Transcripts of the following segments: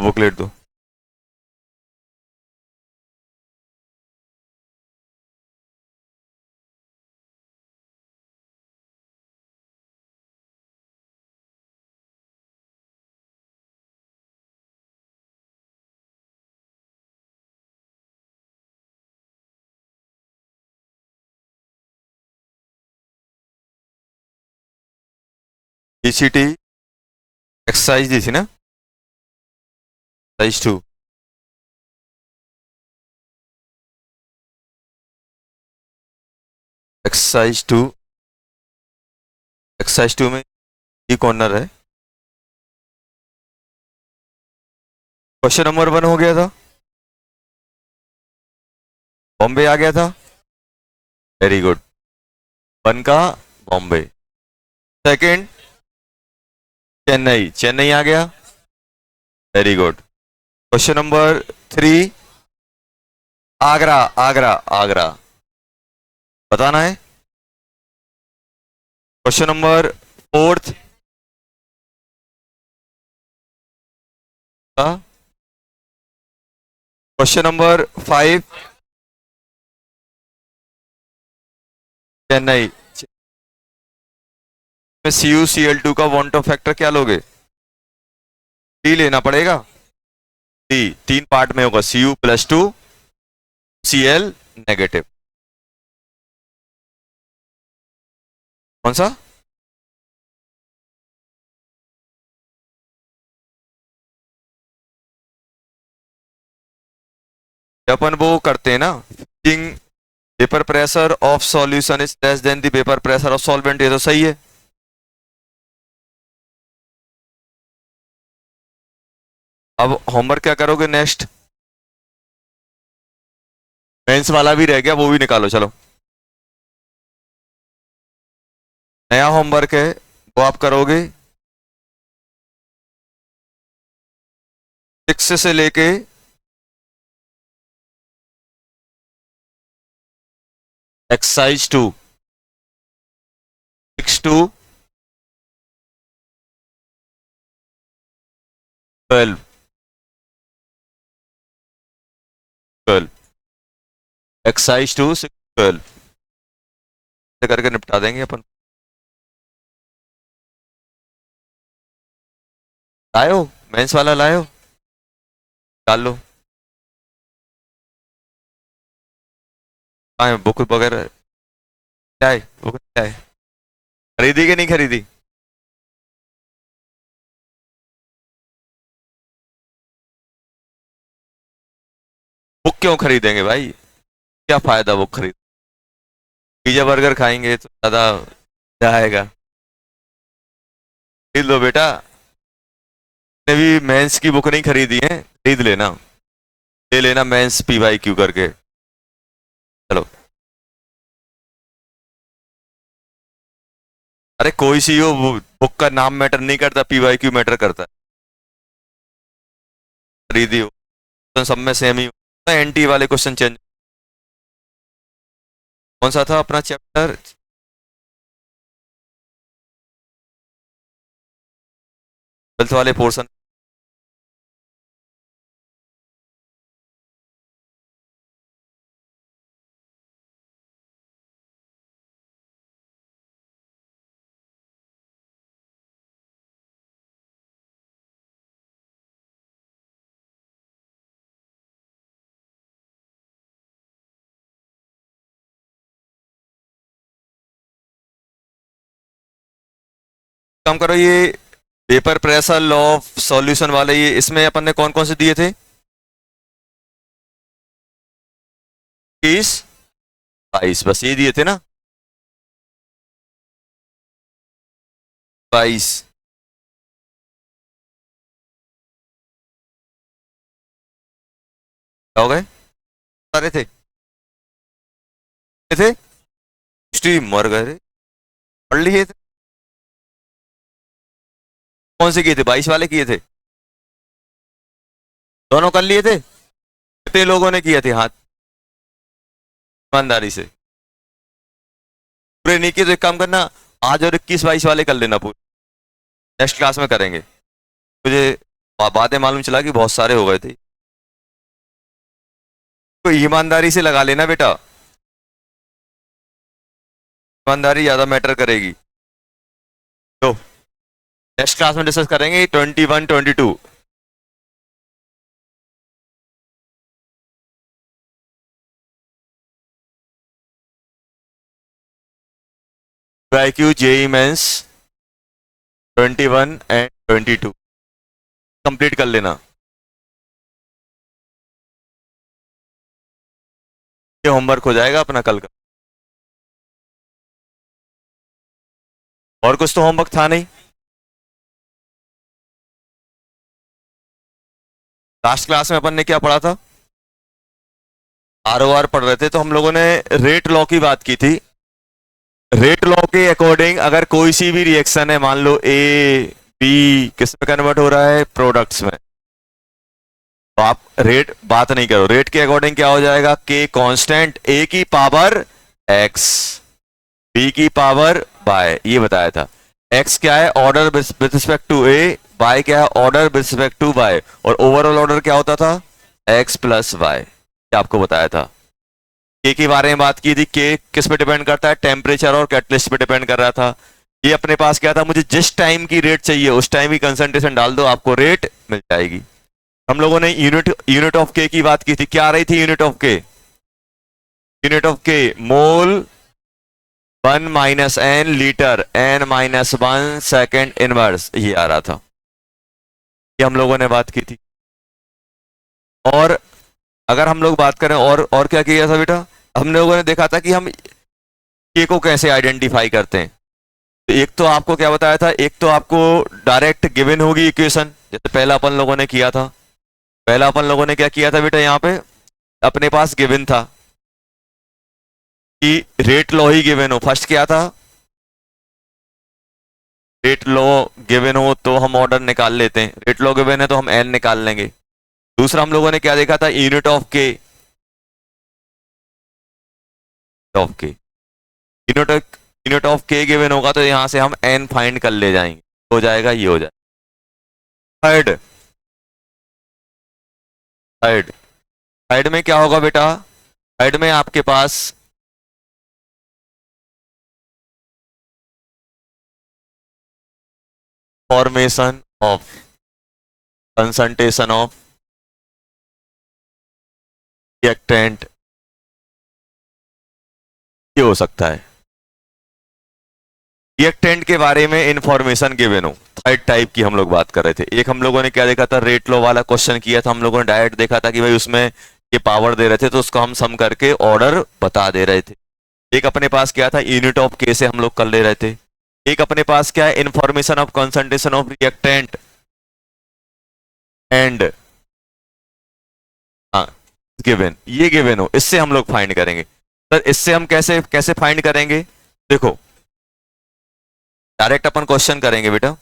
तो बुकलेट दो। ECT exercise दी थी ना, एक्सरसाइज 2। एक्सरसाइज 2, एक्सरसाइज 2 में ये कॉर्नर है। क्वेश्चन नंबर 1 हो गया था, बॉम्बे आ गया था। वेरी गुड, 1 का बॉम्बे। सेकंड चेन्नई, चेन्नई आ गया। Very good. Question number 3 Agra, Agra, Agra बताना है। क्वेश्चन नंबर 4 का। क्वेश्चन नंबर 5 चेन्नई में CuCl2 का वॉन्ट फैक्टर क्या लोगे? टी लेना पड़ेगा। टी 3 पार्ट में होगा, Cu+2 Cl नेगेटिव। कौन सा? अपन वो करते हैं ना, paper pressure of solution is less than the paper pressure of solvent, ये तो सही है। अब होमवर्क क्या करोगे नेक्स्ट? मेंस वाला भी रह गया, वो भी निकालो चलो। नया होमवर्क है वो आप करोगे 6 से लेके 2, 6 to 12, 12 एक्सरसाइज 2 6 12 से करके निपटा देंगे अपन। लायो, मेंस वाला लायो, डाल लो। हाँ बुक वगैरह क्या है, बुक क्या है, खरीदी कि नहीं खरीदी? बुक क्यों खरीदेंगे भाई, क्या फायदा बुक खरीद? पिज्जा बर्गर खाएंगे तो ज्यादा मजा आएगा। खरीद लो बेटा, ने भी मेंस की बुक नहीं खरीदी है, खरीद लेना, ले लेना मेंस PYQ करके। चलो, अरे कोई सी हो, बुक का नाम मैटर नहीं करता, PYQ मैटर करता है। खरीदी हो तो सब में सेम ही होता है, NT वाले क्वेश्चन चेंज। कौन सा था अपना चैप्टर? ट्वेल्थ वाले पोर्शन। काम करो, ये paper pressure law of solution वाले, ये इसमें अपन ने कौन कौन से दिए थे? 20 22, बस ये दिए थे ना, 22। क्या हो गए? सारे थे थे हिस्ट्री मर गए, पढ़ लिए थे। कौन से किए थे? 22 वाले किए थे, दोनों कर लिए थे। कितने लोगों ने किए थे हाथ, ईमानदारी से? पूरे नहीं किए तो एक काम करना, आज और 21 22 वाले कर लेना पूरे, नेक्स्ट क्लास में करेंगे। मुझे बातें मालूम चला कि बहुत सारे हो गए थे। तो ईमानदारी से लगा लेना बेटा, ईमानदारी ज्यादा मैटर करेगी। तो नेक्स्ट क्लास में डिस्कस करेंगे 21 22। IQ JEE mains 21 and 22 complete कर लेना। ये होमवर्क हो जाएगा अपना कल का। और कुछ तो होमवर्क था नहीं। लास्ट क्लास में अपन ने क्या पढ़ा था? ROR पढ़ रहे थे, तो हम लोगों ने रेट लॉ की बात की थी। रेट लॉ के अकॉर्डिंग अगर कोई सी भी रिएक्शन है, मान लो ए बी, किस में कन्वर्ट हो रहा है? प्रोडक्ट्स में। तो आप रेट बात नहीं करो, रेट के अकॉर्डिंग क्या हो जाएगा? के कांस्टेंट ए की पावर एक्स, बी की पावर बाय, ये बताया था। एक्स क्या है? Order with respect to A, y क्या है? Order with respect to y, और ओवरऑल ऑर्डर क्या होता था? एक्स प्लस वाई, आपको बताया था। के के बारे में बात की थी, के किस पे डिपेंड करता है? टेम्परेचर और कैटलिस्ट पे डिपेंड कर रहा था। ये अपने पास क्या था? मुझे जिस टाइम की रेट चाहिए उस टाइम की कंसंट्रेशन डाल दो, आपको रेट मिल जाएगी। हम लोगों ने यूनिट ऑफ के की बात की थी। क्या आ रही थी unit of k? Unit of k mole 1 minus n litre, n minus 1 second inverse, ये आ रहा था। ये हम लोगों ने बात की थी। और अगर हम लोग बात करें और क्या किया था बेटा? हम लोगों ने देखा था कि हम के को कैसे आइडेंटिफाई करते हैं। तो एक तो आपको क्या बताया था? एक तो आपको डायरेक्ट गिवन होगी इक्वेशन, जैसे पहला अपन लोगों ने किया था। पहला अपन लोगों ने क्या किया था बेटा? यहाँ पे अपने पास गिवन था कि रेट लॉ ही गिवन हो। फर्स्ट क्या था? रेट लॉ गिवन हो तो हम ऑर्डर निकाल लेते हैं, रेट लॉ गिवन है तो हम एन निकाल लेंगे। दूसरा हम लोगों ने क्या देखा था? यूनिट ऑफ के, of k unit unit of के गिवन होगा तो यहां से हम एन फाइंड कर ले जाएंगे, हो जाएगा, ये हो जाएगा। थर्ड, थर्ड थर्ड में क्या होगा बेटा? थर्ड में आपके पास formation of concentration of reactant, ये हो सकता है। रिएक्टेंट के बारे में इंफॉर्मेशन गिवन हो, थर्ड टाइप की हम लोग बात कर रहे थे। एक हम लोगों ने क्या देखा था? रेट लो वाला क्वेश्चन किया था हम लोगों ने, डायरेक्ट देखा था कि भाई उसमें ये पावर दे रहे थे तो उसको हम सम करके ऑर्डर बता दे रहे थे। एक अपने पास क्या था? यूनिट ऑफ के से हम लोग कर ले रहे थे। एक अपने पास क्या है? Information of concentration of reactant and given, ये गिवन हो, इससे हम लोग फाइंड करेंगे। सर इससे हम कैसे कैसे फाइंड करेंगे? देखो, डायरेक्ट अपन क्वेश्चन करेंगे बेटा।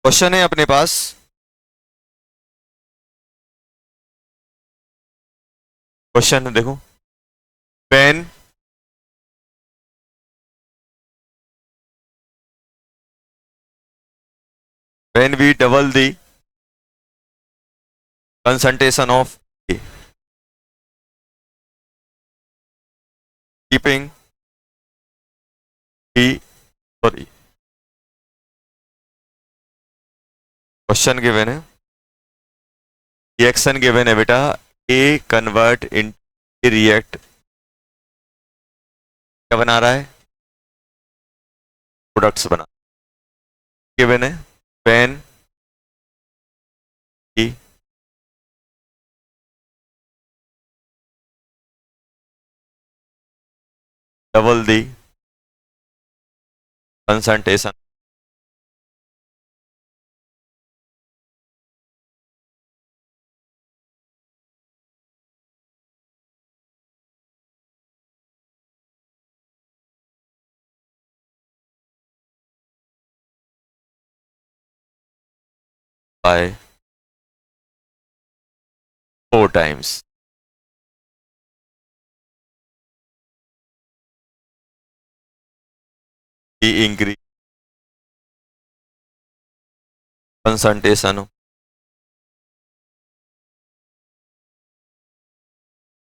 क्वेश्चन है अपने पास, क्वेश्चन है देखो, when when we double the concentration of A, keeping B, sorry, question given है, रिएक्शन गिवन है बेटा, ए कन्वर्ट इन रिएक्ट, क्या बना रहा है? प्रोडक्ट्स बना, गिवन है when E double the concentration by 4 times, E increase concentration हो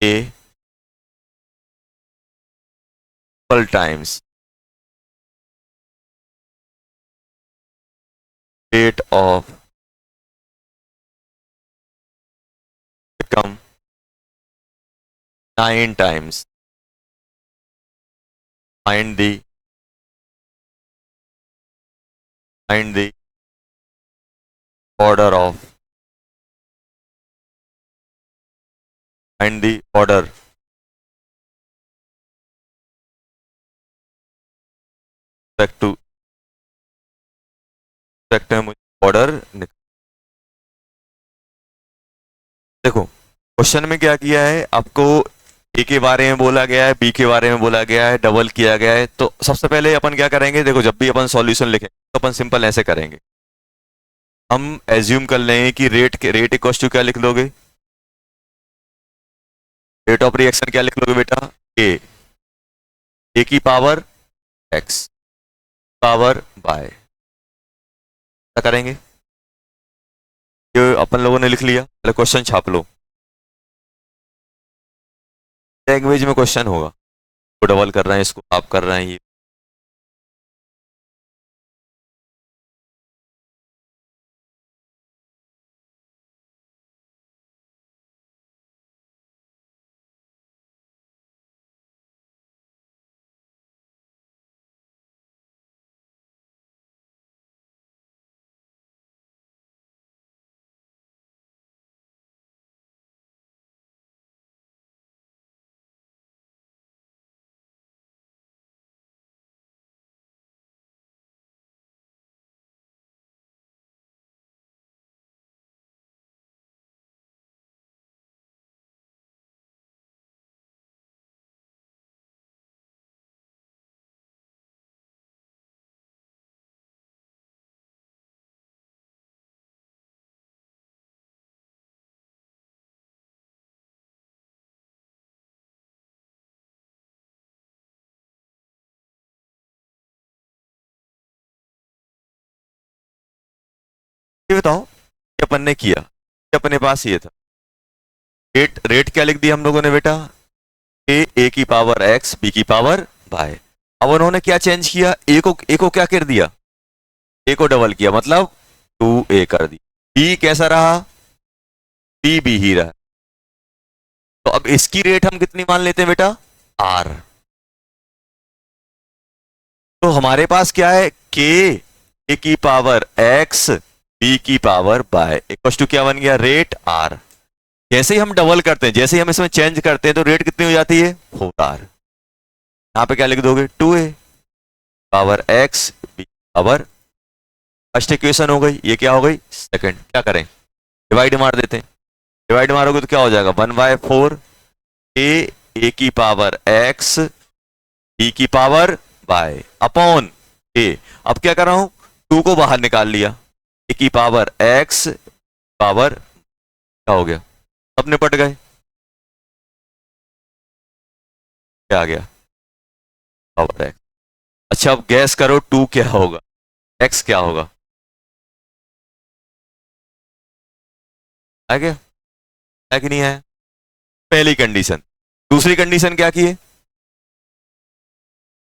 ए equal times rate of become 9 times find the order of find the order respect to respect में मुझे ऑर्डर देखो क्वेश्चन में क्या किया है आपको ए के बारे में बोला गया है बी के बारे में बोला गया है डबल किया गया है तो सबसे पहले अपन क्या करेंगे देखो जब भी अपन सॉल्यूशन लिखें तो अपन सिंपल ऐसे करेंगे हम एज्यूम कर लेंगे कि रेट इक्वल टू क्या लिख लोगे रेट ऑफ रिएक्शन क्या लिख लोगे बेटा ए की पावर एक्स पावर बाय क्या करेंगे ये अपन लोगों ने लिख लिया पहले क्वेश्चन छाप लो लैंग्वेज में क्वेश्चन होगा तो डबल कर रहे हैं इसको आप कर रहे हैं ये बताओ कि अपन ने किया कि अपने पास ये था रेट क्या लिख दिया हम लोगों ने बेटा ए की पावर एक्स बी की पावर बाय अब उन्होंने क्या चेंज किया ए को क्या कर दिया ए को डबल किया मतलब 2a कर दिया बी कैसा रहा बी ही रहा तो अब इसकी रेट हम कितनी मान लेते हैं बेटा आर तो हमारे पास क्या है के ए की पावर एक्स बी की पावर बाय इक्वल टू क्या बन गया रेट आर जैसे ही हम डबल करते हैं जैसे ही हम इसमें चेंज करते हैं तो रेट कितनी हो जाती है 4r यहां पे क्या लिख दोगे 2a power x B power first equation हो गई ये क्या हो गई सेकंड क्या करें डिवाइड मार देते हैं डिवाइड मारोगे तो क्या हो जाएगा 1/4 ए की पावर एक्स बी की पावर बाय अपॉन ए अब क्या कर रहा हूं 2 को बाहर निकाल लिया ए की पावर एक्स पावर क्या हो गया सब निपट गए क्या आ गया पावर एक्स अच्छा अब गैस करो 2 क्या होगा एक्स क्या होगा आ गया है कि नहीं है पहली कंडीशन दूसरी कंडीशन क्या की है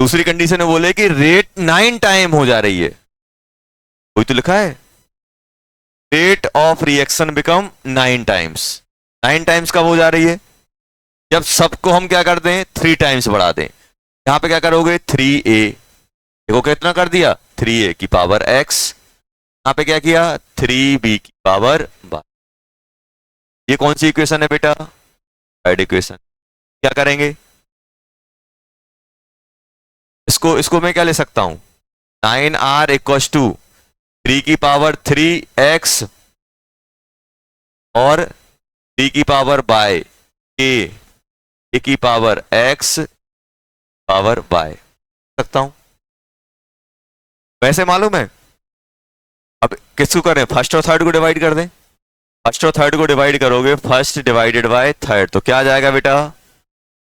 दूसरी कंडीशन में बोले कि रेट 9 टाइम हो जा रही है कोई तो लिखा है rate of reaction become 9 times 9 times कब हो जा रही है जब सबको हम क्या कर दें 3 टाइम्स बढ़ा दें यहां पे क्या करोगे 3a देखो कितना कर दिया 3a की पावर x यहां पे क्या किया 3b की पावर y ये कौन सी इक्वेशन है बेटा थर्ड इक्वेशन क्या करेंगे इसको मैं क्या ले सकता हूं 9r इक्वल टू 3 की पावर 3x और 3 की पावर बाय ए की पावर x पावर बाय सकता हूं वैसे मालूम है अब किसको करें फर्स्ट और थर्ड को डिवाइड कर दें फर्स्ट और थर्ड को डिवाइड करोगे फर्स्ट डिवाइडेड बाय थर्ड तो क्या आ जाएगा बेटा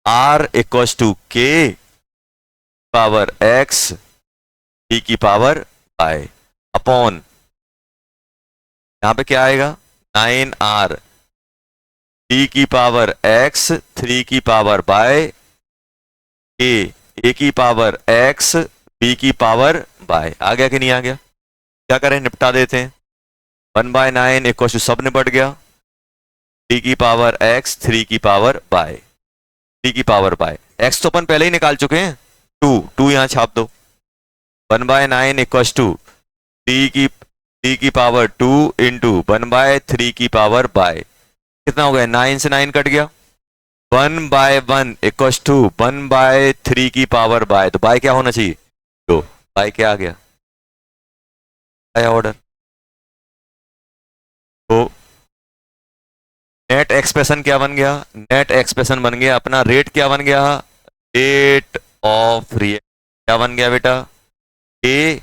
r इक्वल टू के पावर x b की पावर बाय अपॉन यहाँ पे क्या आएगा 9r 3 की पावर x 3 की पावर बाय a की पावर x b की पावर बाय। आ गया कि नहीं आ गया? क्या करें, निपटा देते हैं। 1/9 इक्वल टू सब निपट गया, 3 की पावर x 3 की पावर बाय 3 की पावर बाय। x तो अपन पहले ही निकाल चुके हैं, 2 यहां छाप दो। 1/9 इक्वल टू 3 की पावर 2 इंटू 1/3 की पावर बाय। कितना हो गया, 9 से 9 कट गया। 1/1 इक्वल टू 1/3 की पावर बाय। तो बाय क्या होना चाहिए, तो बाय क्या आ गया, आया ऑर्डर। तो नेट एक्सप्रेशन क्या बन गया, नेट एक्सप्रेशन बन गया अपना रेट, क्या बन गया, रेट ऑफ रिएक्शन क्या बन गया बेटा, ए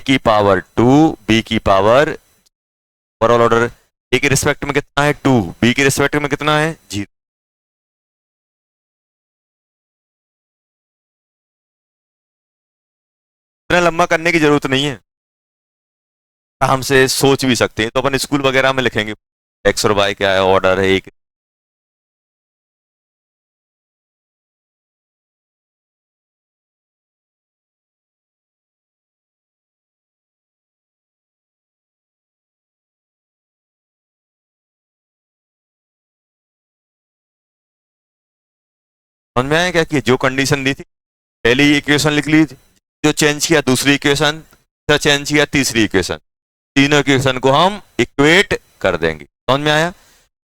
की पावर 2 बी की पावर, ओवरऑल ऑर्डर ए के रिस्पेक्ट में कितना है 2, बी के रिस्पेक्ट में कितना है 0। इतना लंबा करने की जरूरत नहीं है, हमसे सोच भी सकते हैं, तो अपन स्कूल वगैरह में लिखेंगे एक्स और वाई क्या है, ऑर्डर है एक। समझ में आया क्या कि जो कंडीशन दी थी, पहली इक्वेशन लिख ली, जो चेंज किया दूसरी इक्वेशन, चेंज किया तीसरी इक्वेशन, तीनों इक्वेशन को हम इक्वेट कर देंगे। समझ में आया?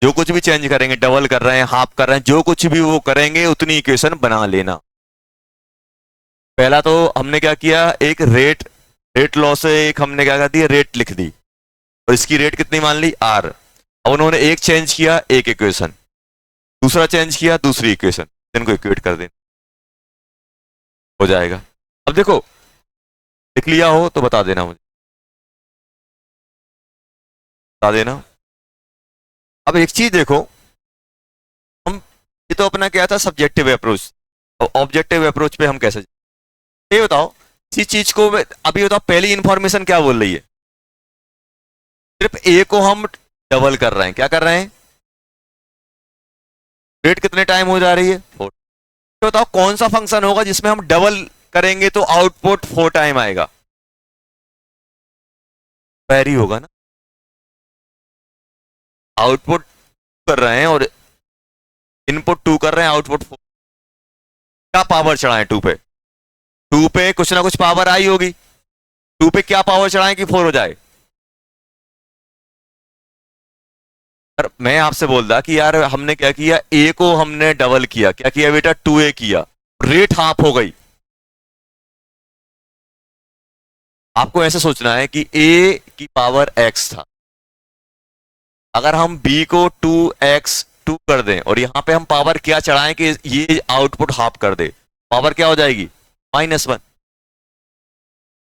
जो कुछ भी चेंज करेंगे, डबल कर रहे हैं, हाफ कर रहे हैं, जो कुछ भी वो करेंगे उतनी इक्वेशन बना लेना। पहला तो हमने क्या किया, एक रेट लॉ से एक हमने क्या कर दिया, रेट लिख दी और इसकी रेट कितनी मान ली r। अब उन्होंने एक चेंज किया, एक इक्वेशन, दूसरा चेंज किया, दूसरी इक्वेशन, इनको इक्वेट कर देना, हो जाएगा। अब देखो लिख लिया हो तो बता देना, मुझे बता देना। अब एक चीज देखो, हम ये तो अपना क्या था सब्जेक्टिव अप्रोच, ऑब्जेक्टिव अप्रोच पे हम कैसे, ये बताओ इस चीज को अभी बताओ, पहली इंफॉर्मेशन क्या बोल रही है, सिर्फ ए को हम डबल कर रहे हैं, क्या कर रहे हैं, रेट कितने टाइम हो जा रही है 4। तो बताओ कौन सा फंक्शन होगा जिसमें हम डबल करेंगे तो आउटपुट 4 टाइम आएगा, वेरी होगा ना। आउटपुट कर रहे हैं और इनपुट 2 कर रहे हैं, आउटपुट 4, क्या पावर चढ़ाएं 2 पे, 2 पे कुछ ना कुछ पावर आई होगी, 2 पे क्या पावर चढ़ाएं कि 4 हो जाए। पर मैं आपसे बोल रहा कि यार हमने क्या किया, ए को हमने डबल किया, क्या किया बेटा 2a किया, रेट हाफ हो गई। आपको ऐसे सोचना है कि a की पावर x था, अगर हम b को 2x2 कर दें और यहां पे हम पावर क्या चढ़ाएं कि ये आउटपुट हाफ कर दे, पावर क्या हो जाएगी -1।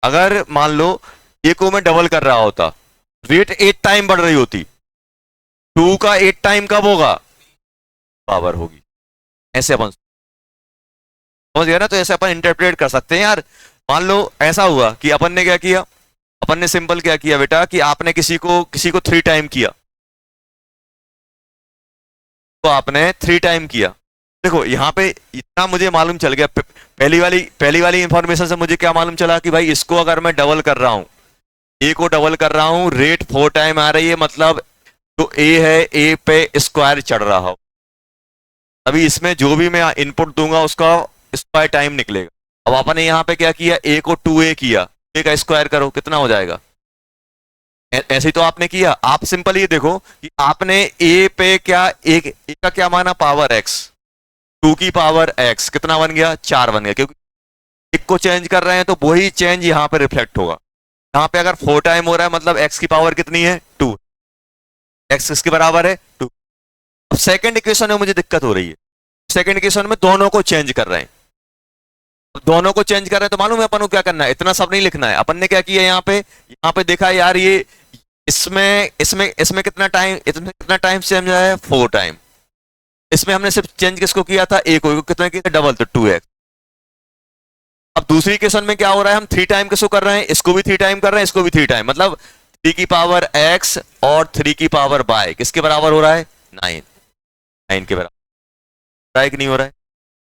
अगर मान लो a को मैं डबल कर रहा होता, रेट 8 टाइम बढ़ रही होती, 2 का 8 टाइम कब होगा, पावर होगी। ऐसे अपन समझ गया ना, तो ऐसे अपन इंटरप्रेट कर सकते हैं यार। मान लो ऐसा हुआ कि अपन ने क्या किया, अपन ने सिंपल क्या किया बेटा कि आपने किसी को 3 टाइम किया, तो आपने 3 टाइम किया। देखो यहां पे इतना मुझे मालूम चल गया, पहली वाली इंफॉर्मेशन से मुझे क्या मालूम चला कि भाई इसको अगर मैं डबल कर रहा हूं, ए को डबल कर रहा हूं, रेट 4 टाइम आ रही है, मतलब जो ए है ए पे स्क्वायर चढ़ रहा हो, अभी इसमें जो भी मैं इनपुट दूंगा उसका स्क्वायर टाइम निकलेगा। अब आपने यहां पे क्या किया, ए को 2a किया, ए का स्क्वायर करो कितना हो जाएगा, ऐसे ही तो आपने किया। आप सिंपल ये देखो कि आपने ए पे क्या, एक ए का क्या माना पावर x, 2 की पावर x कितना बन गया 4 बन गया, क्योंकि एक को चेंज कर रहे हैं तो वही चेंज यहां पे रिफ्लेक्ट होगा। यहां पे अगर 4 टाइम हो रहा है मतलब x की पावर कितनी है 2, x किसके बराबर है 2। अब सेकंड इक्वेशन में मुझे दिक्कत हो रही है, सेकंड इक्वेशन में दोनों को चेंज कर रहे हैं, दोनों को चेंज कर रहे हैं तो मालूम है अपन को क्या करना है, इतना सब नहीं लिखना है। अपन ने क्या किया यहाँ पे देखा यार ये इसमें इसमें इसमें कितना टाइम चेंज है 4 टाइम, इसमें हमने सिर्फ चेंज किसको किया था ए को, कितना किया डबल, तो 2x। अब दूसरी केसन में क्या हो रहा है, हम 3 टाइम किसको कर रहे हैं, इसको भी 3 टाइम कर रहे हैं, इसको भी 3 टाइम, मतलब 3 की पावर x और 3 की पावर y किसके बराबर हो रहा है? 9। 9 के बराबर हो रहा है कि नहीं हो रहा है?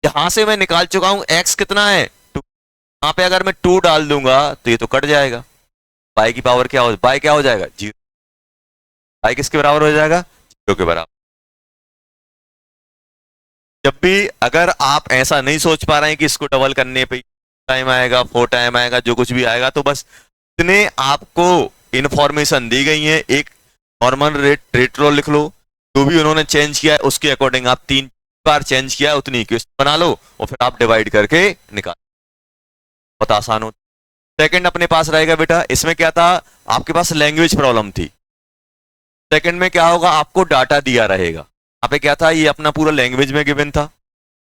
यहां से मैं निकाल चुका हूं x कितना है 2। यहां पे अगर मैं 2 डाल दूंगा तो ये तो कट जाएगा। y की पावर क्या हो, y क्या हो जाएगा? 0। y किसके बराबर हो जाएगा? 0 के बराबर। जब भी अगर आप ऐसा नहीं सोच पा रहे हैं कि इसको डबल करने पे टाइम आएगा, 4 टाइम आएगा, जो कुछ भी आएगा, तो बस इतने आपको इंफॉर्मेशन दी गई है, एक नॉर्मल रेट रो लिख लो, जो भी उन्होंने चेंज किया है उसके अकॉर्डिंग आप 3 बार चेंज किया है उतनी इक्वेशन बना लो और फिर आप डिवाइड करके निकाल। बहुत आसान हो। सेकंड अपने पास रहेगा बेटा, इसमें क्या था, आपके पास लैंग्वेज प्रॉब्लम थी। सेकंड में क्या होगा, आपको डाटा दिया रहेगा। यहाँ पे क्या था, ये अपना पूरा लैंग्वेज में गिवन था।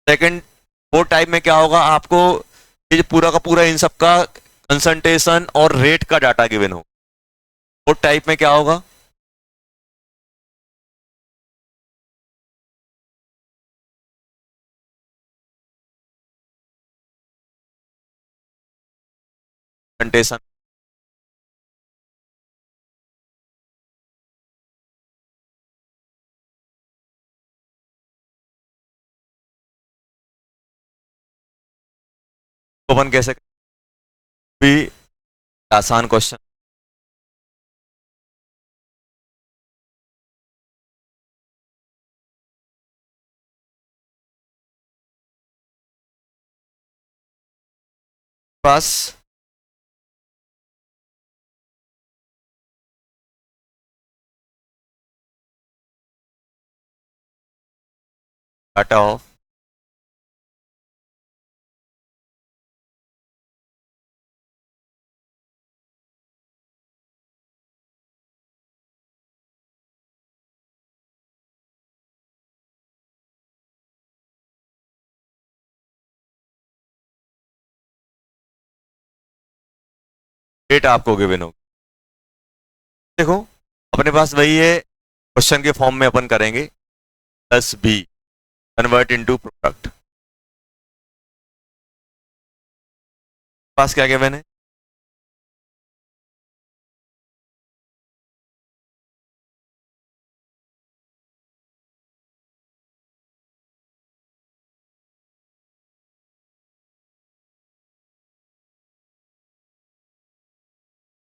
सेकंड फोर्थ टाइप में क्या होगा, आपको ये पूरा का पूरा इन सब का कंसंट्रेशन और रेट का डाटा गिवन हो। फोर्थ टाइप में क्या होगा, कंसंट्रेशन। अपन कैसे भी आसान question. Pass data of rate आपको गिवन हो। देखो अपने पास वही है, क्वेश्चन के फॉर्म में अपन करेंगे, plus B convert into product. पास क्या गिवन है,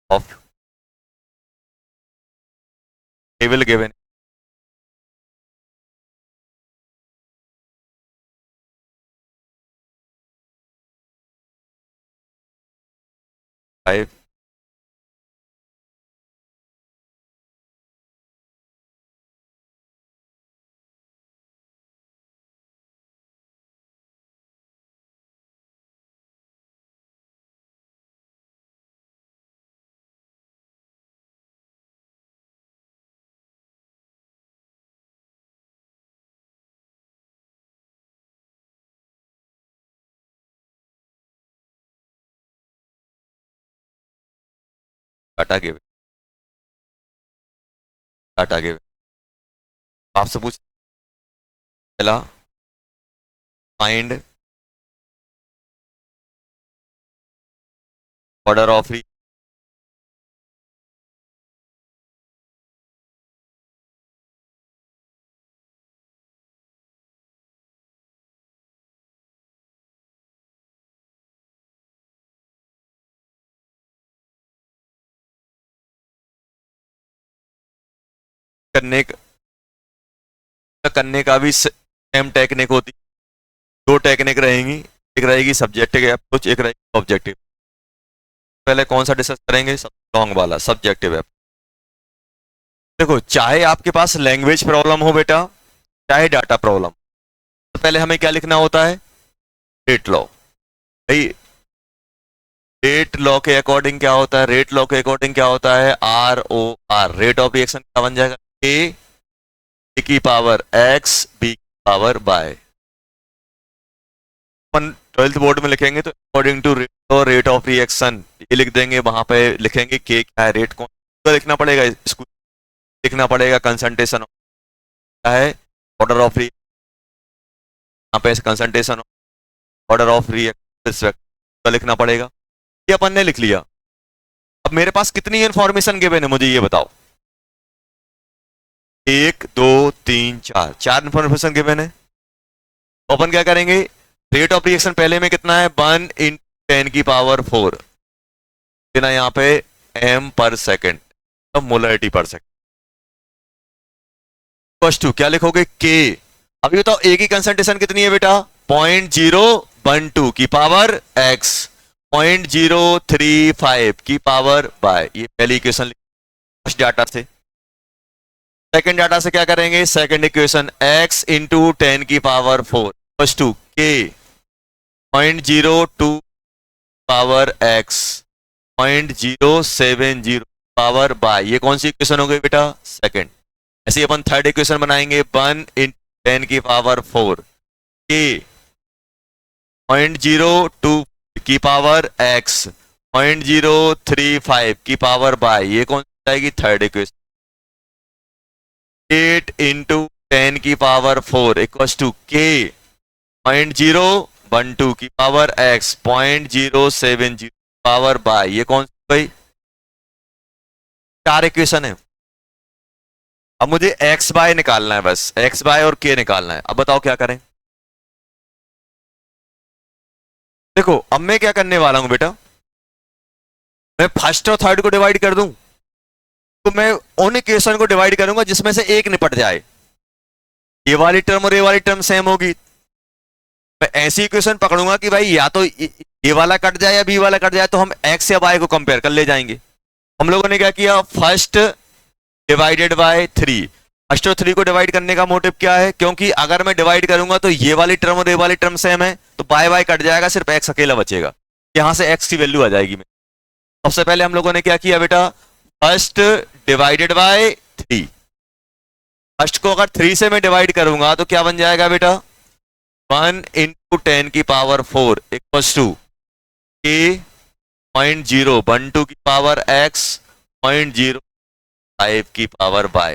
of table given, 5 data given, data given. आपसे पूछ, पहला फाइंड ऑर्डर ऑफ करने करने का भी सेम टेक्निक होती। दो टेक्निक रहेंगी, एक रहेगी सब्जेक्टिव अप्रोच, एक रहेगी ऑब्जेक्टिव। पहले कौन सा डिस्कस करेंगे, सब लॉन्ग वाला सब्जेक्टिव अप्रोच। देखो चाहे आपके पास लैंग्वेज प्रॉब्लम हो बेटा, चाहे डाटा प्रॉब्लम, तो पहले हमें क्या लिखना होता है, रेट लॉ। भाई रेट लॉ के अकॉर्डिंग क्या होता है, रेट लॉ के अकॉर्डिंग क्या होता है, R O R, rate of reaction क्या बन जाएगा, ए की पावर एक्स बी की पावर बाय। अपन 12th बोर्ड में लिखेंगे तो according to rate of reaction ये लिख देंगे, वहां पे लिखेंगे के क्या है, रेट कौन तो लिखना पड़ेगा, इसको लिखना पड़ेगा, कंसंट्रेशन क्या है, ऑर्डर ऑफ यहाँ पे कंसंट्रेशन ऑर्डर ऑफ रिएक्शन लिखना पड़ेगा। ये अपन ने लिख लिया। अब मेरे पास कितनी इंफॉर्मेशन गिवन है मुझे ये बताओ। 1 2 3 4, 4 इंफॉर्मेशन गिवन है। अपन क्या करेंगे, रेट ऑफ रिएक्शन पहले में कितना है 1 × 10 की पावर 4 ना यहाँ पे m पर सेकेंड, अब मोलरिटी पर सेकेंड। फर्स्ट टू क्या लिखोगे k। अभी बताओ a की कंसंट्रेशन कितनी है बेटा 0.012 की पावर x, 0.035 की पावर y। ये पहली इक्वेशन फर्स्ट डाटा से। सेकंड डाटा से क्या करेंगे, सेकंड इक्वेशन x इंटू 10 की power 4 first to k 0.02 power x 0.070 power y। ये कौन सी इक्वेशन हो गई बेटा सेकंड। ऐसे ही अपन थर्ड इक्वेशन बनाएंगे 1 × 10 की पावर 4 k 0.02 की पावर x 0.035 की पावर y। ये कौन सी आएगी थर्ड इक्वेशन। 8 × 10 की पावर 4 इक्वल्स टू k 0.012 की पावर x 0.070 पावर y। ये कौन सी भाई चार इक्वेशन है। अब मुझे x y निकालना है, बस x y और k निकालना है। अब बताओ क्या करें। देखो अब मैं क्या करने वाला हूं बेटा, मैं फर्स्ट और थर्ड को डिवाइड कर दूं तो मैं उन इक्वेशन को डिवाइड करूंगा जिसमें से एक निपट जाए। ये वाली टर्म और ये वाली टर्म सेम होगी, मैं ऐसी इक्वेशन पकड़ूंगा कि भाई या तो ये वाला कट जाए या बी वाला कट जाए, तो हम x या y को कंपेयर कर ले जाएंगे। हम लोगों ने क्या किया, फर्स्ट डिवाइडेड बाय 3। फर्स्ट और 3 को डिवाइड करने का मोटिव क्या है, क्योंकि अगर मैं डिवाइड करूंगा तो ये वाली टर्म और ये वाली टर्म सेम है, तो बाय बाय कट जाएगा, सिर्फ x अकेला बचेगा। यहां से x की वैल्यू आ जाएगी। सबसे पहले हम लोगों ने क्या किया बेटा, फर्स्ट डिवाइडेड बाय 3। फर्स्ट को अगर 3 से मैं डिवाइड करूंगा तो क्या बन जाएगा बेटा 1 × 10 की पावर 4 इक्वल्स टू k 0.012 की पावर x 0.05 की पावर y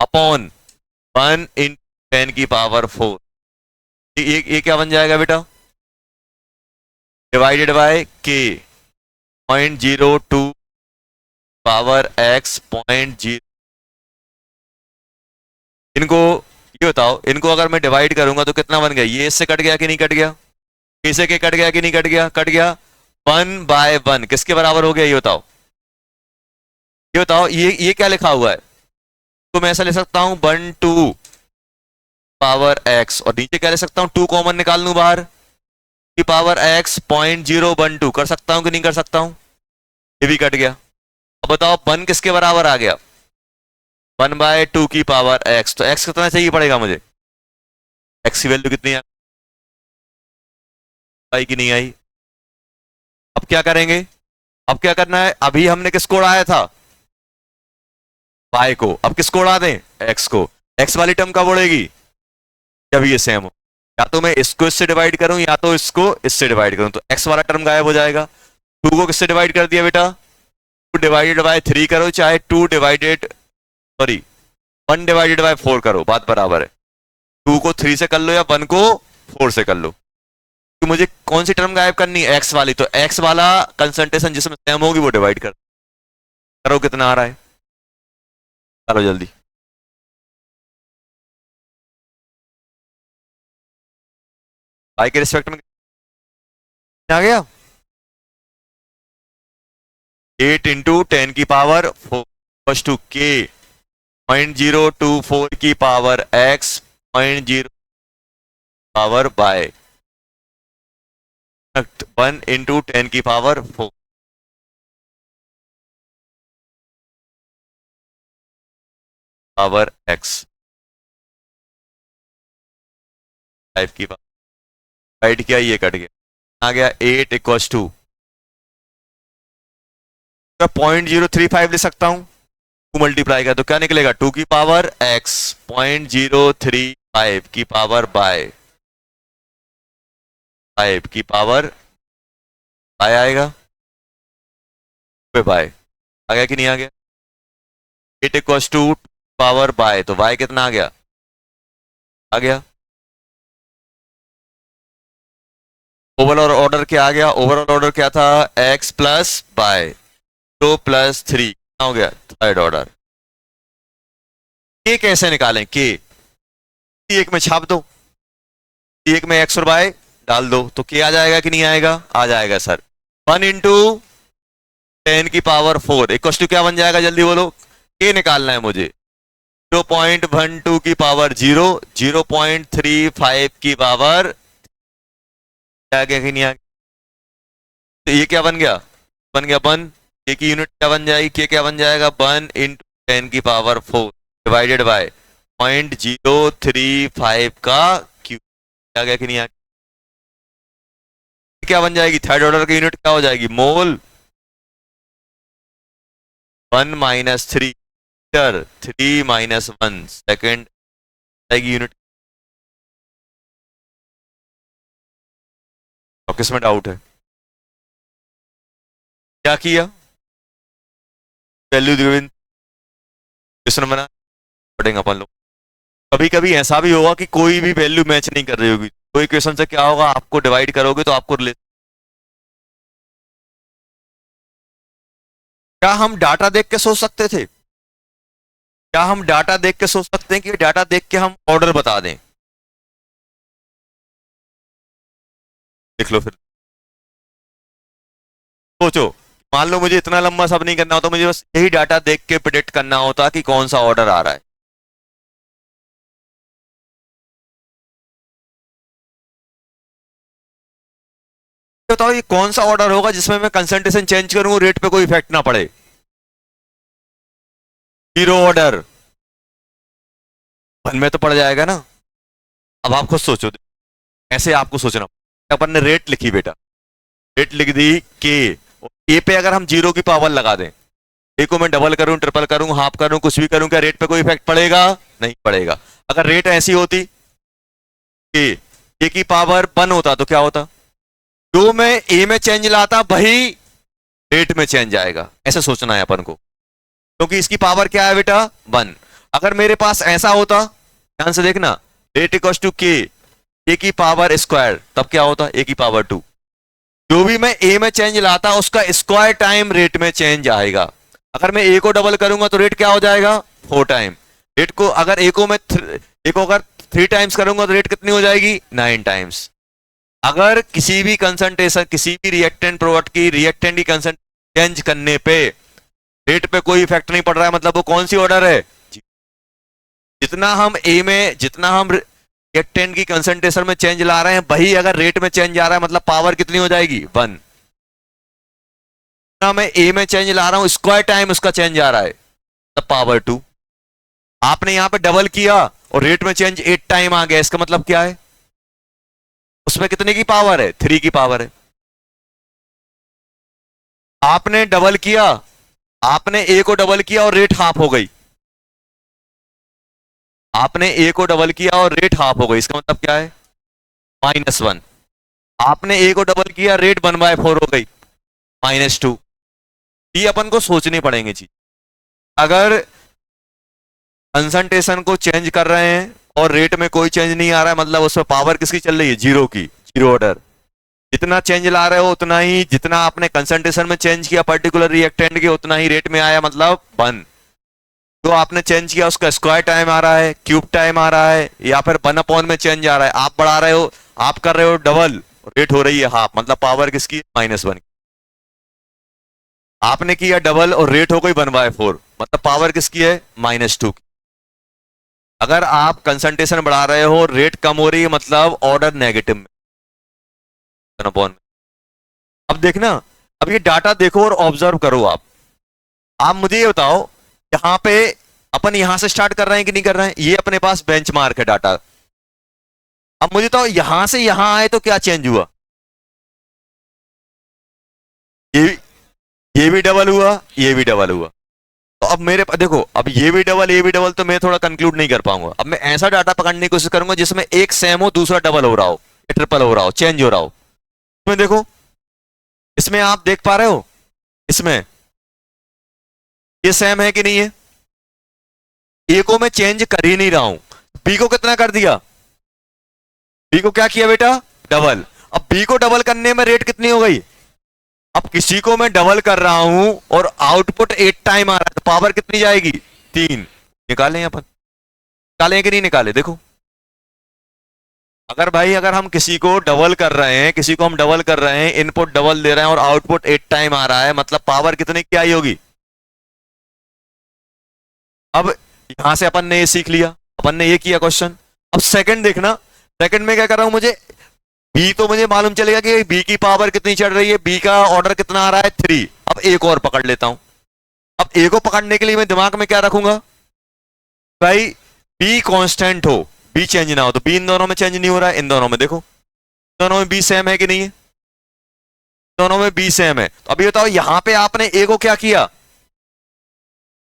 अपॉन 1 × 10 की पावर 4। ये क्या बन जाएगा बेटा, divided by k 0.02 power x 0.0। इनको ये बताओ, इनको अगर मैं डिवाइड करूंगा तो कितना बन गया, ये इससे कट गया कि नहीं कट गया, इसे के कट गया कि नहीं कट गया, कट गया। 1/1 किसके बराबर हो गया ये बताओ, ये बताओ। ये क्या लिखा हुआ है, तो मैं ऐसा ले सकता हूं 1/2 पावर x, और नीचे क्या ले सकता हूं 2 कॉमन निकाल लूं बाहर की पावर x 0.012 कर सकता हूं कि नहीं कर सकता हूं, ये भी कट गया। अब बताओ 1 किसके बराबर आ गया 1/2 की पावर x, तो x कितना चाहिए पड़ेगा मुझे, x की वैल्यू कितनी आई कि नहीं आई। अब क्या करेंगे, अब क्या करना है, अभी हमने किसको उड़ाया था y को, अब किसको उड़ा दें x को। x वाली टर्म कब उड़ेगी जब ये सेम हो, या तो मैं इसको इससे डिवाइड करूं या तो इसको इससे डिवाइड करूं, तो x वाला टर्म गायब हो जाएगा। 2 को किससे डिवाइड कर दिया बेटा 2 डिवाइडेड बाय 3 करो, चाहे 1 डिवाइडेड बाय 4 करो, बात बराबर है। 2 को 3 से कर लो या 1 को 4 से कर लो। तो मुझे कौन सी टर्म गायब करनी है x वाली, तो x वाला कंसंट्रेशन जिसमें सेम होगी वो डिवाइड करो, कितना आ रहा है करो जल्दी। y के रिस्पेक्ट में आ गया 8 × 10 की पावर 4 टू k 0.024 की पावर x 0.0 पावर y 1 × 10 की पावर 4 पावर x 5 की पावर राइट किया, ये कट गया, आ गया 8 इक्वल्स टू 0.035 ले सकता हूं, 2 मल्टीप्लाई का तो क्या निकलेगा 2 की पावर x 0.035 की पावर y 5 की पावर y आएगा, y आ गया कि नहीं आ गया। 8 इक्वल्स टू पावर y, तो y कितना आ गया, आ गया। ओवरऑल ऑर्डर क्या आ गया, ओवरऑल ऑर्डर क्या था x प्लस y, 0 + 3 हो गया थर्ड ऑर्डर। के कैसे निकालें? के एक में छाप दो, एक में एक्स और वाई डाल दो तो के आ जाएगा कि नहीं आएगा? आ जाएगा सर। 1 × 10⁴ इक्वल टू क्या बन जाएगा? जल्दी बोलो, के निकालना है मुझे। 0.12 की पावर 0, 0.35 की पावर आ गया कि नहीं आ गया? तो ये क्या बन गया? बन गया 1। के की यूनिट क्या बन जाएगी? के क्या बन जाएगा? 1 × 10⁴ डिवाइडेड बाय 0.035 का क्यूब। आ गया कि नहीं आ गया? क्या बन जाएगी? थर्ड ऑर्डर की यूनिट क्या हो जाएगी? मोल। 1 - 3 लीटर, 3 - 1 सेकेंड आएगी यूनिट। और किसमें डाउट है? क्या किया? वैल्यू गिवन क्वेश्चन बना पढ़ेंगे अपन लोग। कभी कभी ऐसा भी होगा कि कोई भी वैल्यू मैच नहीं कर रही होगी, कोई क्वेश्चन से क्या होगा, आपको डिवाइड करोगे तो आपको रिलेट। क्या हम डाटा देख के सोच सकते थे? क्या हम डाटा देख के सोच सकते हैं कि डाटा देख के हम ऑर्डर बता दें? देख लो फिर, सोचो। मान लो मुझे इतना लंबा सब नहीं करना होता, मुझे बस यही डाटा देख के प्रेडिक्ट करना होता कि कौन सा ऑर्डर आ रहा है। बताओ ये कौन सा ऑर्डर होगा जिसमें मैं कंसंट्रेशन चेंज करूं, रेट पे कोई इफेक्ट ना पड़े? Zero order. मन में तो पड़ जाएगा ना। अब आप खुद सोचो, ऐसे आपको सोचना। अपन ने रेट लिखी बेटा, रेट लिख दी के। ए पे अगर हम 0 की पावर लगा दें, ए को मैं डबल करूं, ट्रिपल करूं, हाफ करूं, कुछ भी करूं, क्या रेट पे कोई इफेक्ट पड़ेगा? नहीं पड़ेगा। अगर रेट ऐसी होती कि ए की पावर 1 होता तो क्या होता? जो मैं ए में चेंज लाता वही रेट में चेंज आएगा। ऐसे सोचना है अपन को, क्योंकि इसकी पावर क्या है बेटा? 1। अगर मेरे पास ऐसा होता, ध्यान से देखना, रेट इक्वल टू के, ए की पावर स्क्वायर, तब क्या होता? ए की पावर 2। जो भी मैं ए में चेंज लाता उसका स्क्वायर टाइम रेट में चेंज आएगा। अगर मैं ए को डबल करूंगा तो रेट क्या हो जाएगा? 4 टाइम। रेट को अगर ए को मैं ए को अगर 3 टाइम्स करूंगा तो रेट कितनी हो जाएगी? 9 टाइम्स। अगर किसी भी कंसंट्रेशन, किसी भी रिएक्टेंट प्रोडक्ट की रिएक्टेंट की कंसंट चेंज करने पे रेट पे कोई इफेक्ट नहीं पड़ रहा है, मतलब वो कौन सी ऑर्डर है? जितना हम ए में, जितना हम रिएक्टेंट की कंसंट्रेशन में चेंज ला रहे हैं वही अगर रेट में चेंज आ रहा है, मतलब पावर कितनी हो जाएगी? 1। मैं ए में चेंज ला रहा हूं, स्क्वायर टाइम उसका चेंज आ रहा है, तब पावर 2। आपने यहां पे डबल किया और रेट में चेंज 8 टाइम आ गया, इसका मतलब क्या है? उसमें कितने की पावर है? 3 की पावर है। आपने डबल किया, आपने ए को डबल किया और रेट हाफ हो गई। आपने ए को डबल किया और रेट हाफ हो गई, इसका मतलब क्या है? -1। आपने ए को डबल किया, रेट 1/4 हो गई, -2। ये अपन को सोचनी पड़ेंगे चीज। अगर कंसंट्रेशन को चेंज कर रहे हैं और रेट में कोई चेंज नहीं आ रहा है, मतलब उसमें पावर किसकी चल रही है? 0 की, 0 ऑर्डर। जितना चेंज ला रहे हो उतना ही, जितना आपने कंसंट्रेशन में चेंज किया पर्टिकुलर रिएक्टेंट के, उतना ही रेट में आया, मतलब 1। जो आपने चेंज किया उसका स्क्वायर टाइम आ रहा है, क्यूब टाइम आ रहा है, या फिर 1/, में चेंज आ रहा है। आप बढ़ा रहे हो, आप कर रहे हो डबल, रेट हो रही है हाफ, मतलब पावर किसकी? -1। आपने किया डबल और रेट हो गई 1/4, मतलब पावर किसकी है? -2 की। अगर आप कंसंट्रेशन बढ़ा रहे हो, रेट कम हो रही है, मतलब ऑर्डर नेगेटिव में। अब देखना, अब ये डाटा देखो और ऑब्जर्व करो। आप मुझे ये बताओ, यहां पे अपन यहां से स्टार्ट कर रहे हैं कि नहीं कर रहे हैं? ये अपने पास बेंचमार्क है डाटा। अब मुझे तो यहां से यहां आए तो क्या चेंज हुआ? ये ये भी डबल हुआ, ये भी डबल हुआ। तो अब मेरे देखो, अब ये भी डबल, ये भी डबल, तो मैं थोड़ा कंक्लूड नहीं कर पाऊंगा। अब मैं ऐसा डाटा पकड़ने की कोशिश करूंगा जिसमें एक सेम हो, दूसरा डबल हो रहा हो, या ट्रिपल हो रहा हो, चेंज हो रहा हो। इसमें देखो, इसमें आप देख पा रहे हो, इसमें ये सेम है कि नहीं है? ए को मैं चेंज कर ही नहीं रहा हूं, बी को कितना कर दिया? बी को क्या किया बेटा? डबल। अब बी को डबल करने में रेट कितनी हो गई? अब किसी को मैं डबल कर रहा हूं और आउटपुट 8 टाइम आ रहा है, तो पावर कितनी जाएगी? 3। निकालें अपन, निकालें कि नहीं निकाले? देखो, अगर भाई अगर हम किसी को डबल कर रहे हैं, किसी को हम डबल कर रहे हैं, इनपुट डबल दे रहे हैं और आउटपुट 8 टाइम आ रहा है, मतलब पावर कितनी की आई होगी? अब यहां से अपन ने ये सीख लिया, अपन ने ये किया क्वेश्चन। अब सेकंड देखना, सेकंड में क्या कर रहा हूं, मुझे बी तो मुझे मालूम चलेगा कि बी की पावर कितनी चढ़ रही है, बी का ऑर्डर कितना आ रहा है 3। अब एक और पकड़ लेता हूं। अब ए को पकड़ने के लिए मैं दिमाग में क्या रखूंगा भाई, बी कांस्टेंट हो, बी चेंज ना हो। तो बी इन दोनों में चेंज नहीं हो रहा है, इन दोनों में देखो, दोनों में बी सेम है कि नहीं है? दोनों में बी सेम है। तो अभी बताओ, यहां पे आपने ए को क्या किया,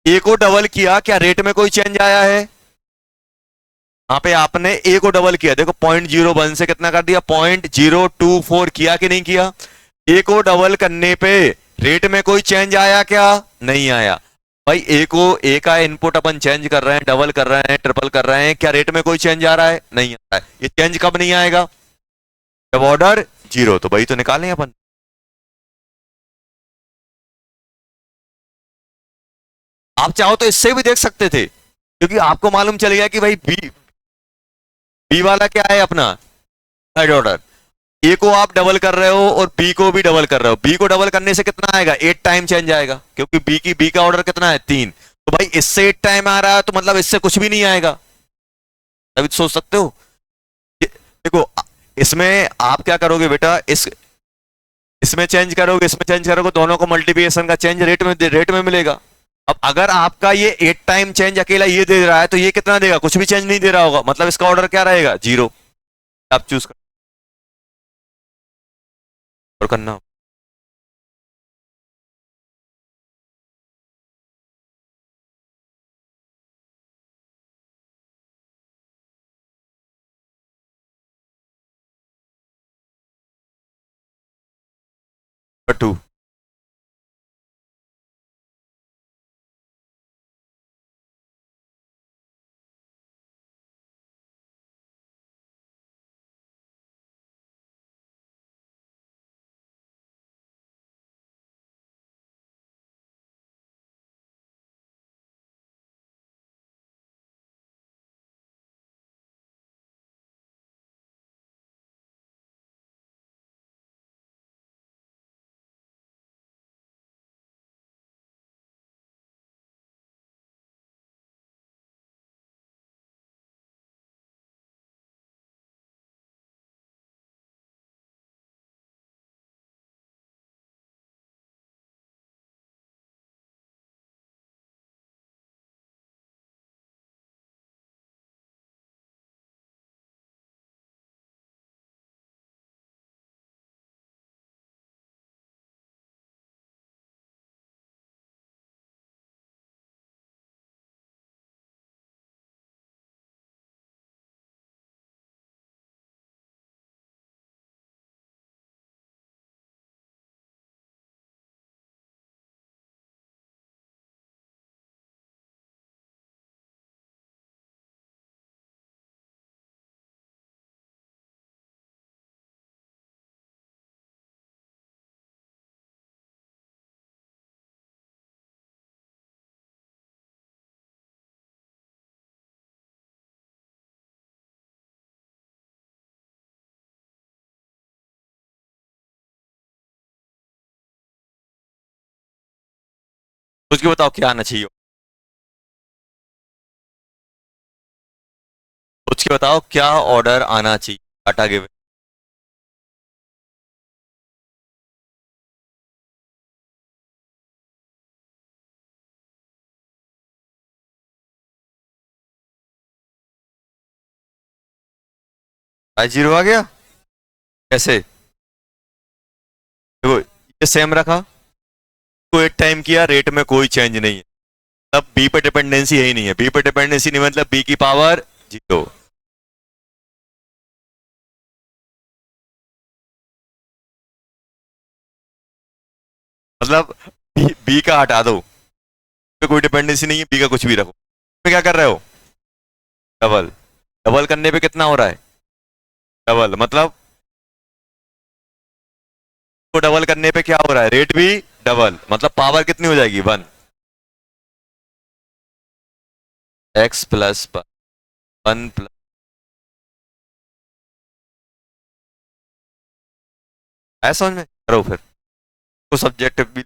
ए को डबल किया, क्या रेट में कोई चेंज आया है? यहां पे आपने ए को डबल किया, देखो 0.01 से कितना कर दिया, 0.024 किया कि नहीं किया? ए को डबल करने पे रेट में कोई चेंज आया क्या? नहीं आया। भाई ए को, ए का इनपुट अपन चेंज कर रहे हैं, डबल कर रहे हैं, ट्रिपल कर रहे हैं, क्या रेट में कोई चेंज आ रहा है? नहीं आ रहा है। ये चेंज कब नहीं आएगा? जब ऑर्डर 0। तो भाई तो निकालें अपन। आप चाहो तो इससे भी देख सकते थे, क्योंकि आपको मालूम चल गया कि भाई बी, बी वाला क्या है अपना थर्ड ऑर्डर। ए को आप डबल कर रहे हो और बी को भी डबल कर रहे हो, बी को डबल करने से कितना आएगा? 8 टाइम चेंज आएगा, क्योंकि बी का ऑर्डर कितना है 3। तो भाई इससे 8 टाइम आ रहा है, तो मतलब इससे कुछ भी नहीं आएगा। तभी तो सोच सकते हो। देखो, इसमें आप क्या करोगे बेटा, इसमें चेंज करोगे, इसमें चेंज करोगे, दोनों को मल्टीप्लिकेशन का चेंज रेट में मिलेगा। अब अगर आपका ये 8 टाइम चेंज अकेला ये दे रहा है, तो ये कितना देगा? कुछ भी चेंज नहीं दे रहा होगा, मतलब इसका ऑर्डर क्या रहेगा? 0। आप चूज और करना। नंबर 2। सोच के बताओ क्या आना चाहिए, सोच के बताओ क्या ऑर्डर आना चाहिए डाटा गिवन। आज 0 आ गया, कैसे? देखो, ये सेम रखा, को 8 टाइम किया, रेट में कोई चेंज नहीं है, तब बी पे डिपेंडेंसी है ही नहीं है। बी पे डिपेंडेंसी नहीं मतलब बी की पावर 0। मतलब बी का हटा दो, पे कोई डिपेंडेंसी नहीं है, बी का कुछ भी रखो। पे क्या कर रहे हो? डबल। डबल करने पे कितना हो रहा है? डबल, मतलब को डबल करने पे क्या हो रहा है, रेट भी डबल, मतलब पावर कितनी हो जाएगी, 1, एक्स प्लस 1 प्लस, ऐसा समझ में करो फिर तो सब्जेक्ट भी।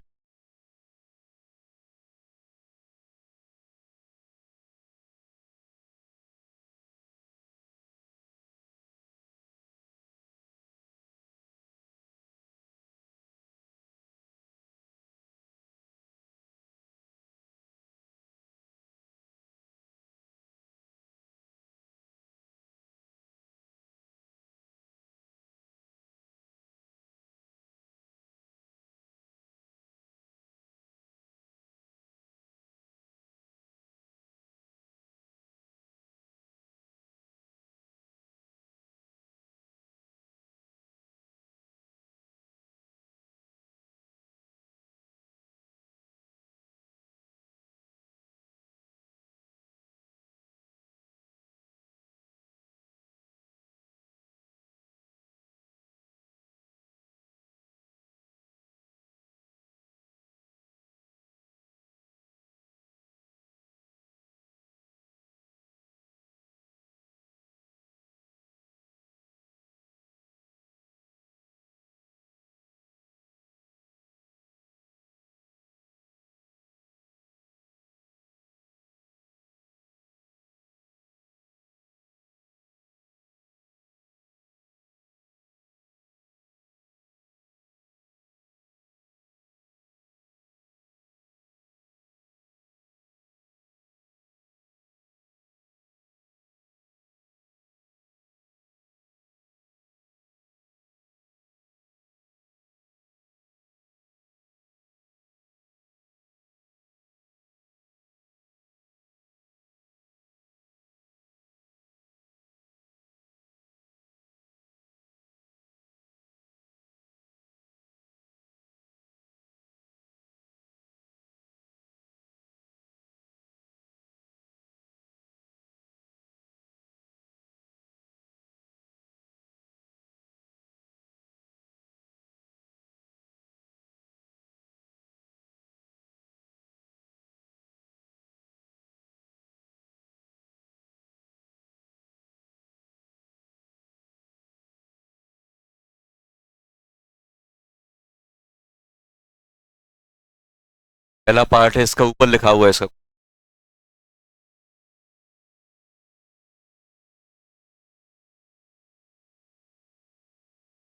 पहला पार्ट है इसका, ऊपर लिखा हुआ है इसका,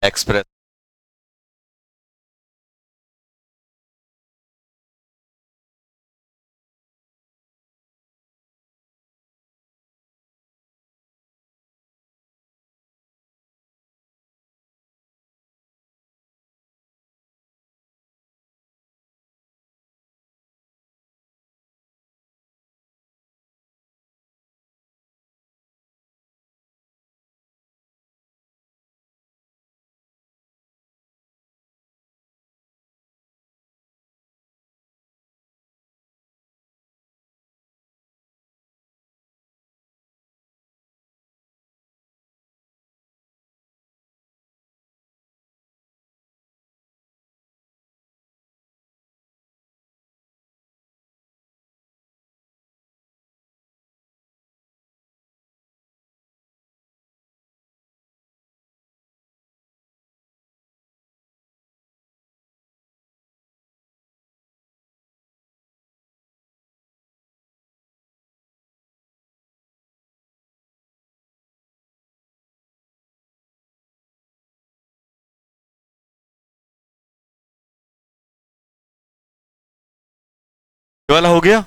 एक्सप्रेस। ये वाला हो गया।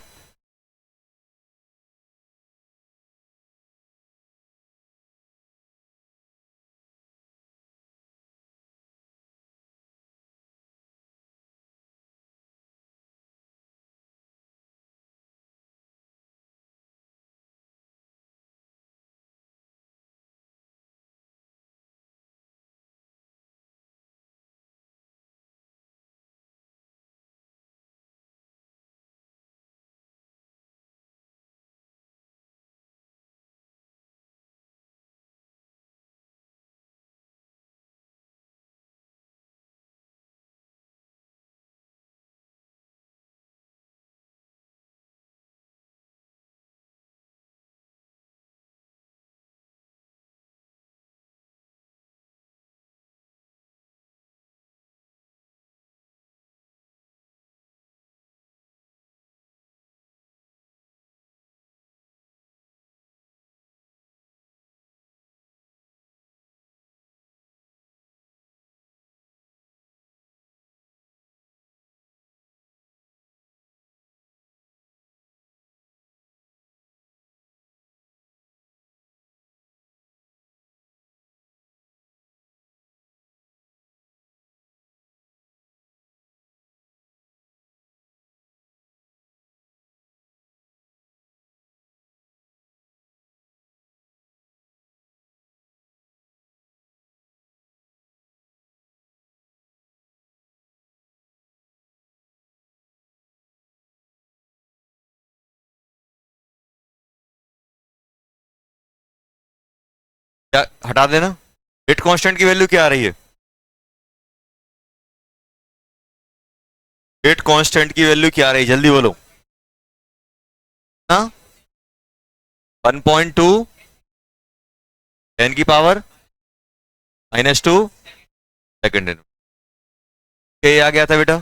क्या हटा देना? रेट कांस्टेंट की वैल्यू क्या आ रही है? रेट कांस्टेंट की वैल्यू क्या आ रही है, जल्दी बोलो। हाँ, 1.2 10 की पावर -2 सेकंड। ये आ गया था बेटा।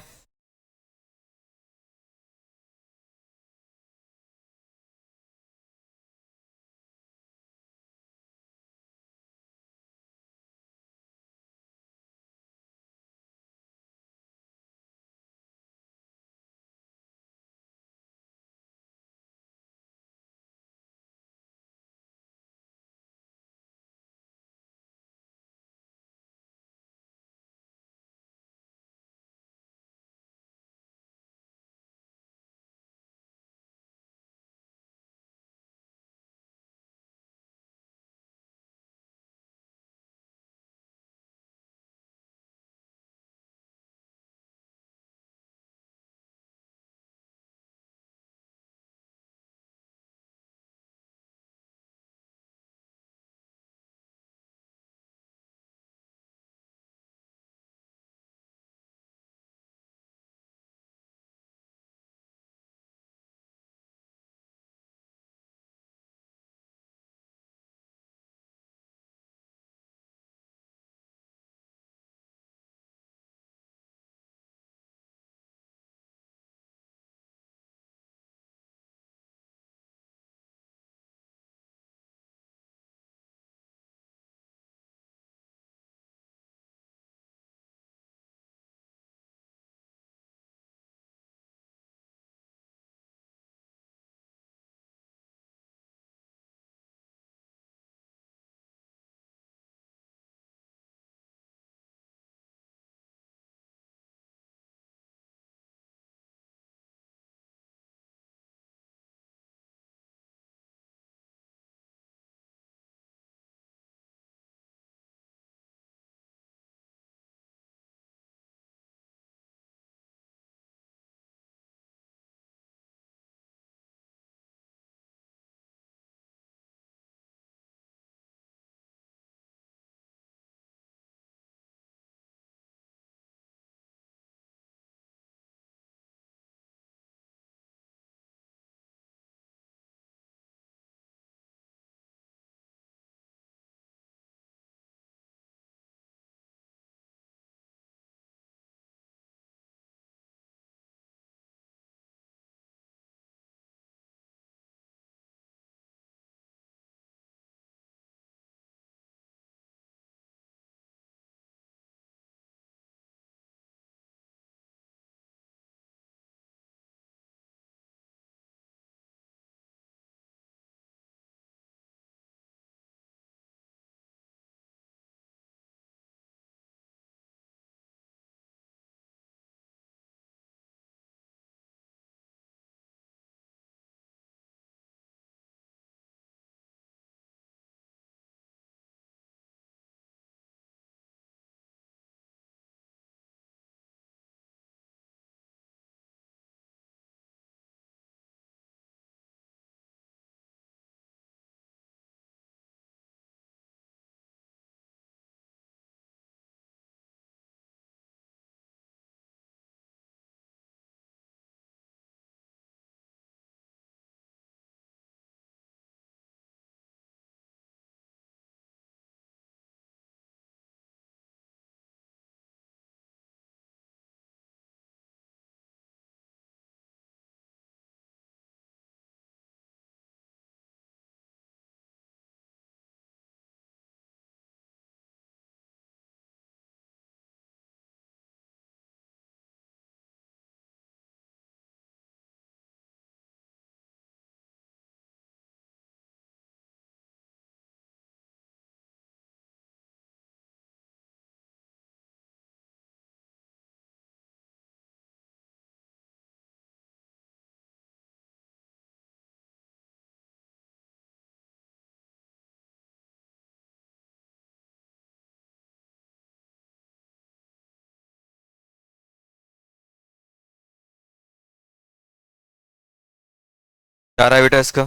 क्या रहा है बेटा इसका?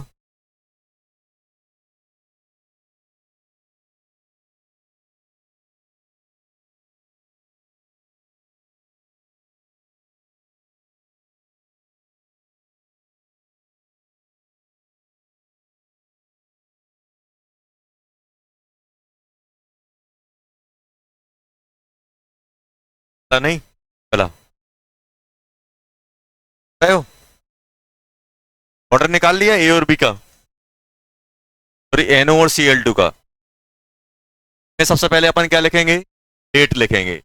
पता नहीं चला। गए हो? ऑर्डर निकाल लिया ए और बी का, सॉरी NO और Cl2 का। सबसे पहले अपन क्या लिखेंगे? रेट लिखेंगे,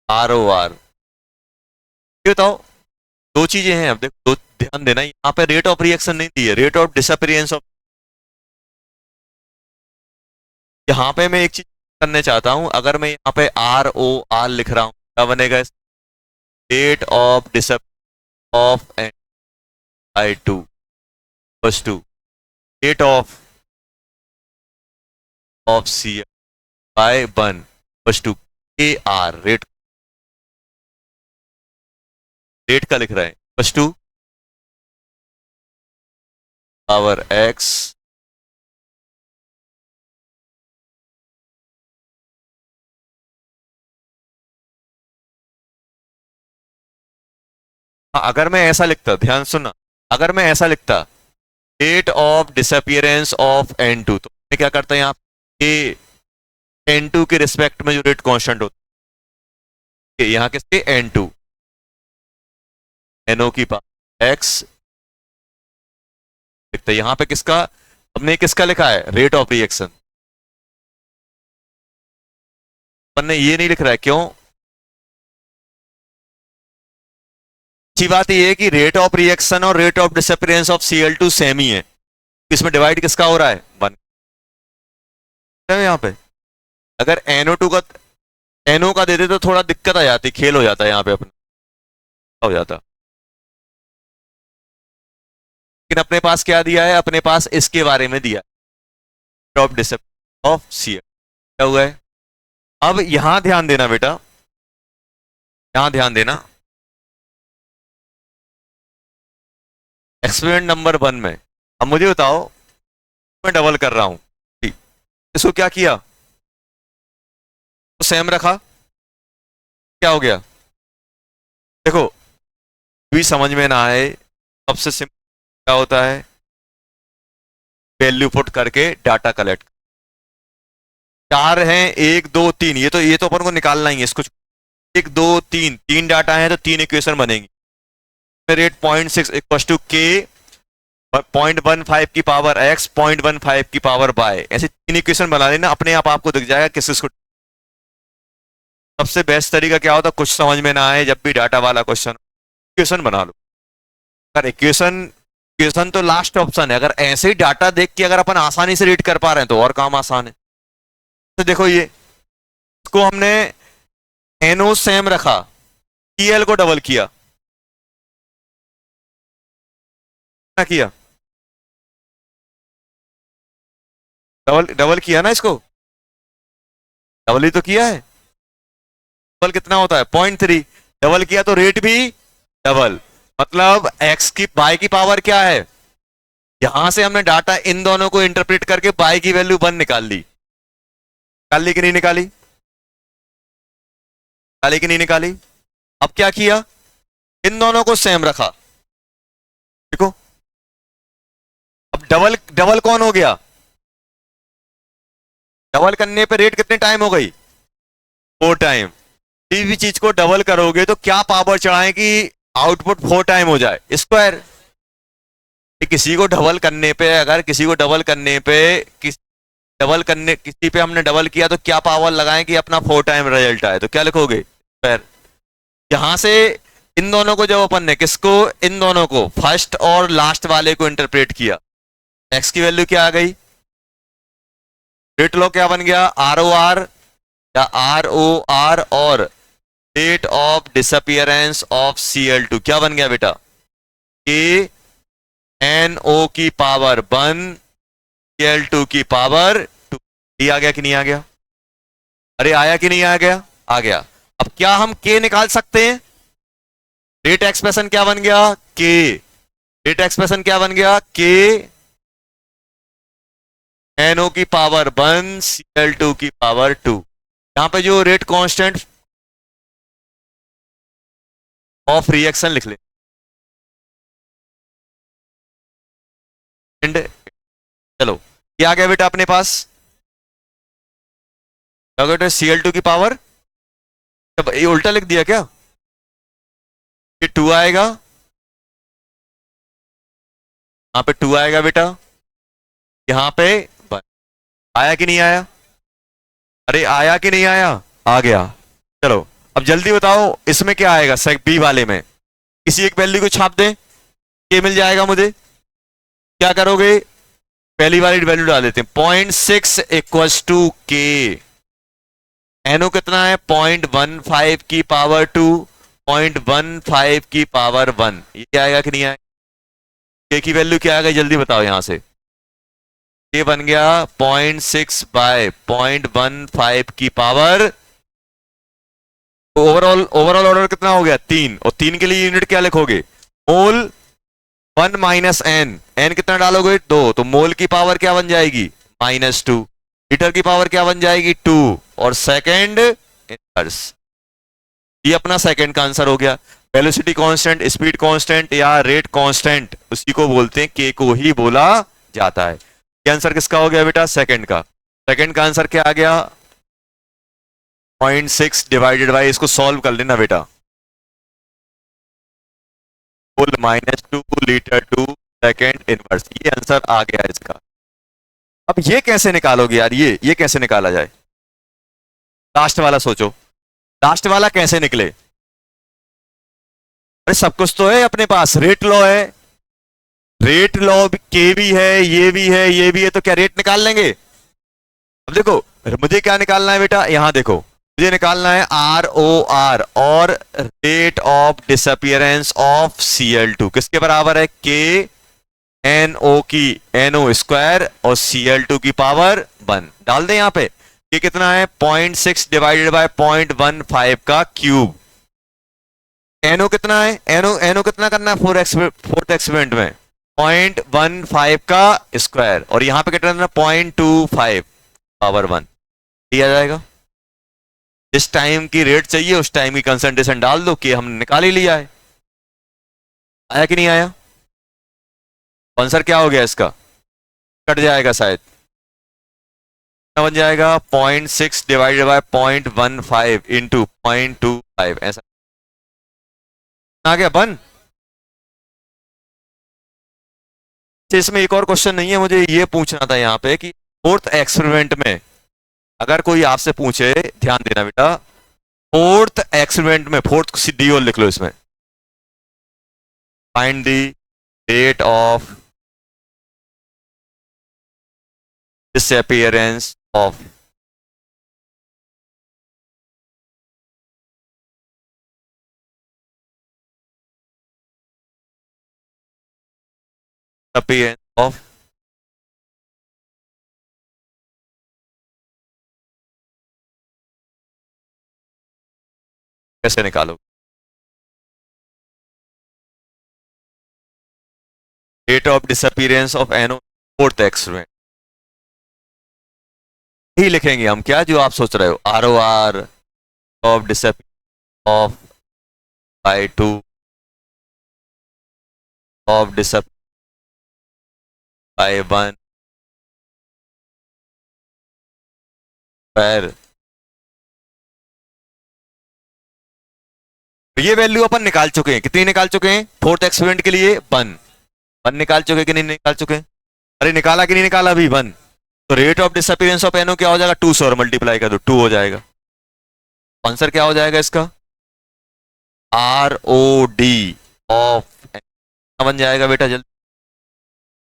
ROR। ये बताओ, दो चीजें हैं, अब देखो, ध्यान देना, यहाँ पे रेट ऑफ रिएक्शन नहीं दी है, रेट ऑफ डिसअपीयरेंस ऑफ। यहाँ पे मैं एक चीज करने चाहता हूं, अगर मैं यहाँ पे ROR लिख रहा हूं, क्या बनेगा? Rate of disappearance of I2 बस 2 रेट ऑफ Cl बाय 1 बस 2 AR रेट, रेट का लिख रहे हैं बस 2 पावर X। हाँ, अगर मैं ऐसा लिखता, ध्यान सुनना, अगर मैं ऐसा लिखता rate of disappearance of N2, तो मैं क्या करता है यहाँ पे N2 के रिस्पेक्ट में जो रेट कांस्टेंट होता है, यहाँ किसके? N2 NO की पावर X लिखते हैं। यहाँ पे किसका, हमने किसका लिखा है? Rate of reaction. अपन ने ये नहीं लिख रहा है, क्यों? अच्छी बात यह है कि रेट ऑफ रिएक्शन और rate of disappearance of Cl2 same ही है, इसमें डिवाइड किसका हो रहा है? 1। यहाँ पे अगर NO2 का, NO का देते तो थोड़ा दिक्कत आ जाती, खेल हो जाता है यहाँ पे अपना, हो जाता। लेकिन अपने पास क्या दिया है? अपने पास इसके बारे में दिया, rate of disappearance of Cl। क्या हुआ है? अब यहां ध्यान देना बेटा, यहां ध्यान देना, एक्सपेरिमेंट नंबर 1 में। अब मुझे बताओ, मैं डबल कर रहा हूं, इसको क्या किया? तो सेम रखा, क्या हो गया? देखो, भी समझ में ना आए, सबसे सिंपल क्या होता है? वैल्यू पुट करके डाटा कलेक्ट। 4 हैं, 1 2 3, ये तो अपन को निकालना ही है इसको। 1 2 3, 3 डाटा है तो 3 इक्वेशन बनेंगी। रेट 0.6 इक्वल टू के 0.15 की पावर x 0.15 की पावर y, ऐसे 3 इक्वेशन बना लेना, अपने आप आपको दिख जाएगा किस किसको। सबसे बेस्ट तरीका क्या होता है? कुछ समझ में ना आए, जब भी डाटा वाला क्वेश्चन, इक्वेशन बना लो। अगर इक्वेशन, इक्वेशन तो लास्ट ऑप्शन है, अगर ऐसे ही डाटा देख के अगर अपन आसानी से रीड कर पा रहे हैं तो और काम आसान है। तो देखो, ये इसको हमने NO सेम रखा, Cl को डबल किया, क्या किया? डबल डबल किया ना, इसको डबल ही तो किया है। डबल कितना होता है? 0.3। डबल किया तो रेट भी डबल, मतलब x की y की पावर क्या है? यहां से हमने डाटा इन दोनों को इंटरप्रेट करके y की वैल्यू 1 निकाल ली। निकाल ली कि नहीं निकाली? निकाली कि नहीं निकाली? अब क्या किया? इन दोनों को सेम रखा, देखो। अब डबल, डबल कौन हो गया? डबल करने पे रेट कितने टाइम हो गई? 4 टाइम। किसी भी चीज को डबल करोगे तो क्या पावर चढ़ाएं कि आउटपुट 4 टाइम हो जाए? स्क्वायर। किसी को डबल करने पे, अगर किसी को डबल करने पे, डबल करने किसी पे हमने डबल किया तो क्या पावर लगाएं कि अपना 4 टाइम रिजल्ट आए? तो क्या लिखोगे? स्क्वायर। यहां से इन दोनों को, जब अपन ने किसको, इन दोनों को, फर्स्ट और लास्ट वाले को इंटरप्रेट किया, एक्स की वैल्यू क्या आ गई? रेट लॉ क्या बन गया? ROR या ROR और rate of disappearance of Cl2 क्या बन गया बेटा? के NO की पावर 1 Cl2 की पावर 2। ये आ गया कि नहीं आ गया? अरे आया कि नहीं आ गया? आ गया। अब क्या हम K निकाल सकते हैं? रेट एक्सप्रेशन क्या बन गया? K। रेट एक्सप्रेशन क्या बन गया? K NO की पावर 1 Cl2 की पावर 2। यहां पे जो रेट कांस्टेंट ऑफ रिएक्शन लिख ले, एंड चलो, ये आ गया बेटा अपने पास। क्या बेटा? Cl2 की पावर तब ये उल्टा लिख दिया क्या? ये 2 आएगा, यहाँ पे 2 आएगा बेटा, यहाँ पे 1 आया कि नहीं आया? अरे आया कि नहीं आया? आ गया। चलो अब जल्दी बताओ इसमें क्या आएगा, सेक बी वाले में किसी एक वैल्यू को छाप दें, के मिल जाएगा मुझे। क्या करोगे? पहली वाली वैल्यू डाल देते हैं, 0.6 इक्वल्स टू के। एनो कितना है? 0.15 की पावर 2, 0.15 की पावर 1। ये आएगा कि नहीं आएगा? के की वैल्यू क्या आएगा जल्दी बताओ यहां से। ये बन गया 0.6 बाय 0.15 की पावर। ओवरऑल ऑर्डर कितना हो गया? 3। और 3 के लिए यूनिट क्या लिखोगे? मोल 1 माइनस एन। एन कितना डालोगे? 2। तो मोल की पावर क्या बन जाएगी? -2। लीटर की पावर क्या बन जाएगी? 2। और सेकेंड इनवर्स। ये अपना सेकंड का आंसर हो गया। वेलोसिटी कांस्टेंट, स्पीड कांस्टेंट या रेट कांस्टेंट, उसी को बोलते हैं, के को ही बोला जाता है। ये आंसर किसका हो गया बेटा? सेकंड का। सेकंड का आंसर क्या आ गया? 0.6 डिवाइडेड बाई, इसको सॉल्व कर लेना बेटा, full -2 litre to second inverse. ये आंसर आ गया इसका। अब ये कैसे निकालोगे यार? ये कैसे निकाला जाए? लास्ट वाला सोचो, लास्ट वाला कैसे निकले? अरे सब कुछ तो है अपने पास, रेट लॉ है, रेट लॉ के भी है, ये भी है, ये भी है, तो क्या रेट निकाल लेंगे? अब देखो मुझे क्या निकालना है बेटा, यहां देखो, मुझे निकालना है ROR और rate of disappearance of Cl2 किसके बराबर है? के NO की NO स्क्वायर और Cl2 की पावर 1 डाल दें यहां पे। ये कितना है? 0.6 डिवाइडेड बाय 0.15 का क्यूब। NO कितना है? NO कितना करना है फोर्थ एक्सपेरिमेंट में? 0.15 का स्क्वायर, और यहां पे कितना है? 0.25 पावर 1 दिया जाएगा। जिस टाइम की रेट चाहिए उस टाइम की कंसंट्रेशन डाल दो, कि हमने निकाल ही लिया है। आया कि नहीं आया? आंसर क्या हो गया इसका? कट जाएगा शायद, कितना बन जाएगा? 0.6 डिवाइडेड बाय 0.15 इंटू 0.25, ऐसा आ गया 1। इसमें एक और क्वेश्चन नहीं है, मुझे ये पूछना था यहाँ पे कि फोर्थ एक्सपेरिमेंट में अगर कोई आपसे पूछे, ध्यान देना बेटा, फोर्थ एक्सपेरिमेंट में, फोर्थ डी और लिख लो इसमें, find the rate of disappearance of appearance of, कैसे निकालो रेट ऑफ डिसअपियरेंस ऑफ एनो फोर्थ एक्सपेरिमेंट? ही लिखेंगे हम, क्या जो आप सोच रहे हो, ROR of disappearance of by 2 of disappearance by 1 पर। ये वैल्यू अपन निकाल चुके हैं, कितनी निकाल चुके हैं फोर्थ एक्सपेरिमेंट के लिए? 1। 1 निकाल चुके कि नहीं निकाल चुके? अरे निकाला कि नहीं निकाला अभी? 1। तो रेट ऑफ डिसअपियरेंस ऑफ एनो क्या हो जाएगा? 2 से और मल्टीप्लाई कर दो, 2 हो जाएगा। आंसर क्या हो जाएगा इसका? ROD ऑफ बन जाएगा बेटा जल्दी,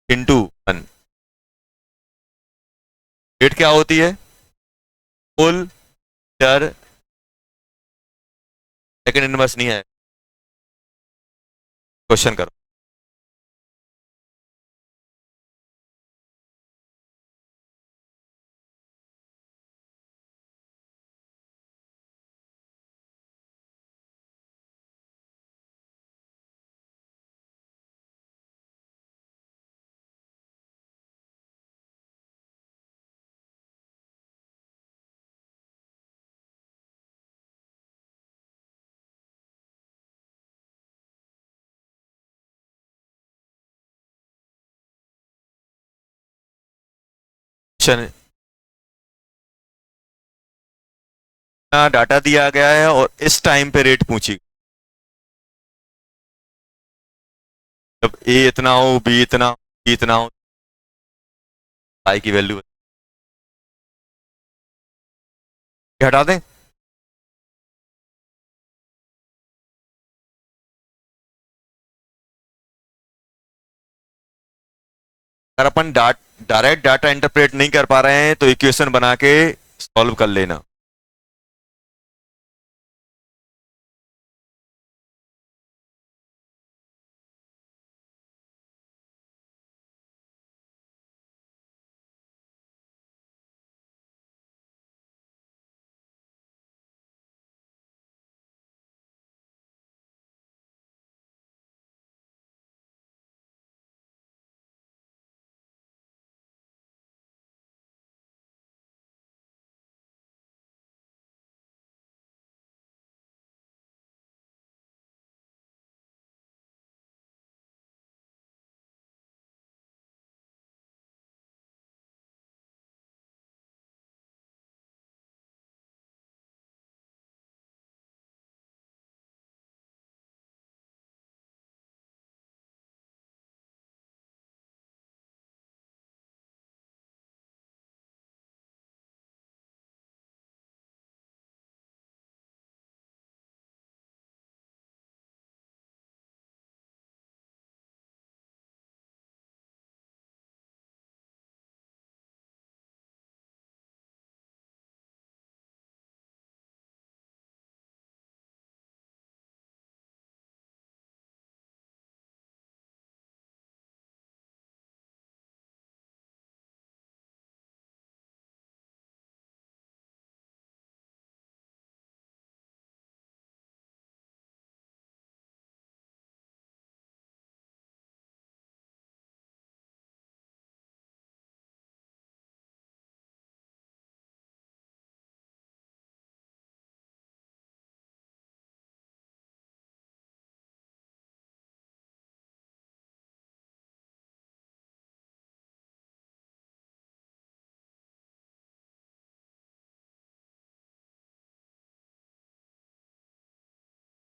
इंटू 1। रेट क्या होती है? फुल मीटर सेकंड इनवर्स नहीं है। क्वेश्चन करो। क्वेश्चन डाटा दिया गया है और इस टाइम पे रेट पूछी, जब ए इतना हो, बी इतना, बी इतना हो, आई की वैल्यू हटा दें। अगर अपन डायरेक्ट डाटा इंटरप्रेट नहीं कर पा रहे हैं तो इक्वेशन बना के सॉल्व कर लेना।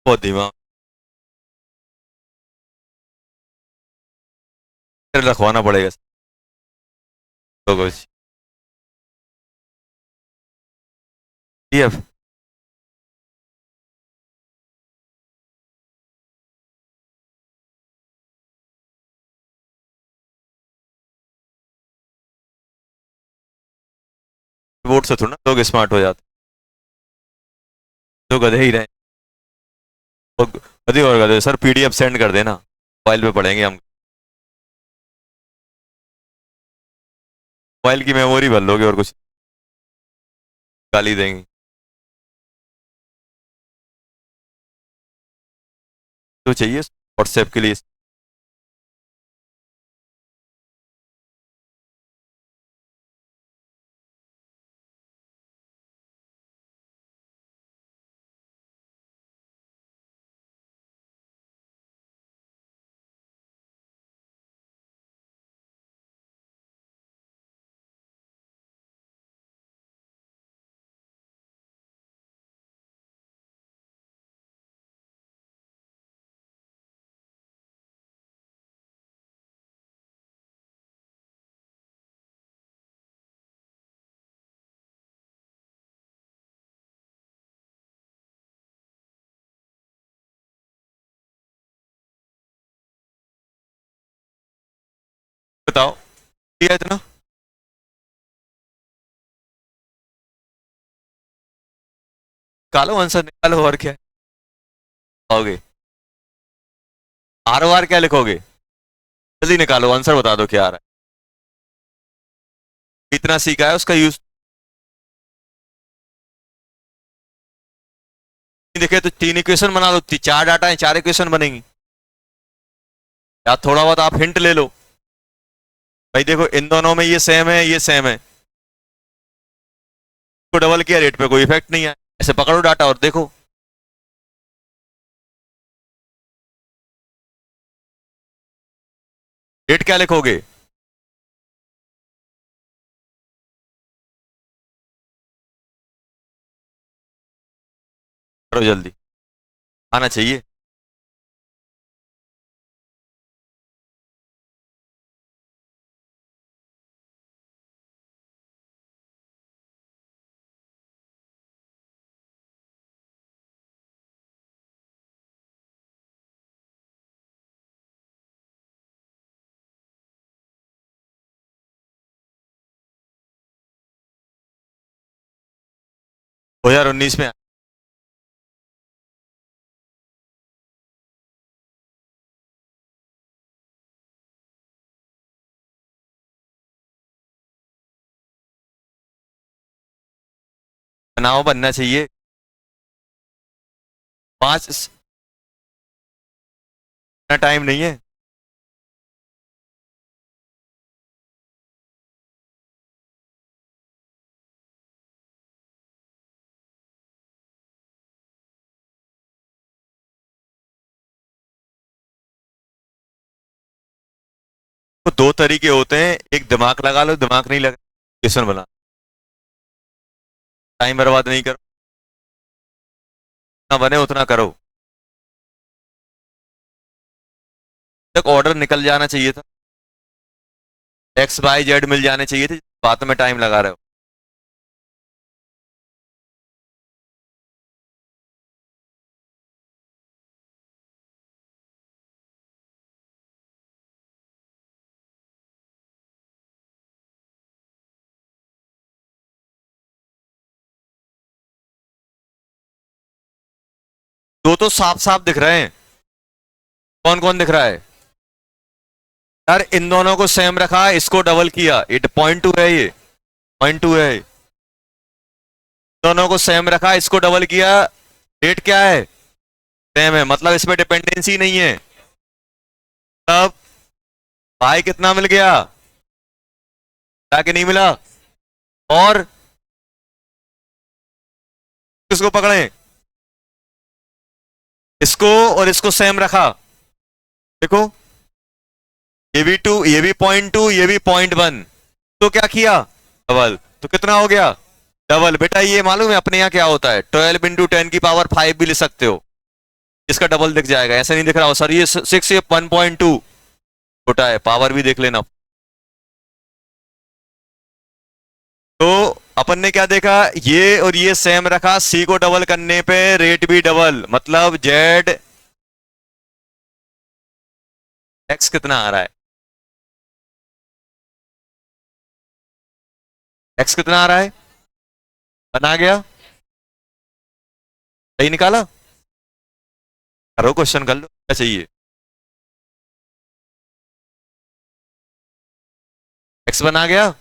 बहुत धीमा रखवाना पड़ेगा तो कुछ ये बोर्ड से थोड़ा लोग स्मार्ट हो जाते, तो गधे ही रहे। तो गधे और गधे सर, पीडीएफ सेंड कर देना, मोबाइल पे पढ़ेंगे हम, मोबाइल की मेमोरी भर लोगे और कुछ गाली देंगे। तो चाहिए व्हाट्सएप के लिए बताओ दिया इतना। निकालो आंसर, निकालो, और क्या लिखोगे, आर बार क्या लिखोगे, जल्दी निकालो आंसर, बता दो क्या आ रहा है, इतना सीखा है उसका यूज देखे तो तीन इक्वेशन बना दो, चार डाटा है, चार इक्वेशन बनेंगी। या थोड़ा बहुत आप हिंट ले लो, भाई देखो इन दोनों में ये सेम है, ये सेम है, तो डबल किया रेट पे कोई इफेक्ट नहीं है, ऐसे पकड़ो डाटा और देखो। रेट क्या लिखोगे, करो जल्दी, आना चाहिए। दो हजार उन्नीस में बनाओ, बनना चाहिए। पांच, टाइम नहीं है। तो दो तरीके होते हैं, एक दिमाग लगा लो, दिमाग नहीं लगा क्वेश्चन बना, टाइम बर्बाद नहीं करो, ना बने उतना करो। तक ऑर्डर निकल जाना चाहिए था, एक्स वाई जेड मिल जाने चाहिए थे, बात में टाइम लगा रहे हो। दो तो साफ साफ दिख रहे हैं। कौन कौन दिख रहा है? यार इन दोनों को सेम रखा, इसको डबल किया, ये पॉइंट टू है, ये पॉइंट टू है। दोनों को सेम रखा, इसको डबल किया, रेट क्या है? सेम है, मतलब इसमें डिपेंडेंसी नहीं है। तब भाई कितना मिल गया? क्या कि नहीं मिला? और किसको पकड़े? इसको और इसको सेम रखा। देखो, ये भी टू, ये भी पॉइंट टू, ये भी पॉइंट वन, तो क्या किया? डबल। तो कितना हो गया? डबल। बेटा ये मालूम है अपने यहाँ क्या होता है? 12 × 10⁵ भी लिख सकते हो, इसका डबल दिख जाएगा। ऐसा नहीं दिख रहा हो सर ये 6, ये 1.2 छोटा है, पावर भी देख लेना। तो अपन ने क्या देखा, ये और ये सेम रखा, सी को डबल करने पे रेट भी डबल, मतलब जेड एक्स कितना आ रहा है? एक्स कितना आ रहा है? बना गया? सही निकाला? करो क्वेश्चन कर लो, क्या चाहिए? एक्स बना गया?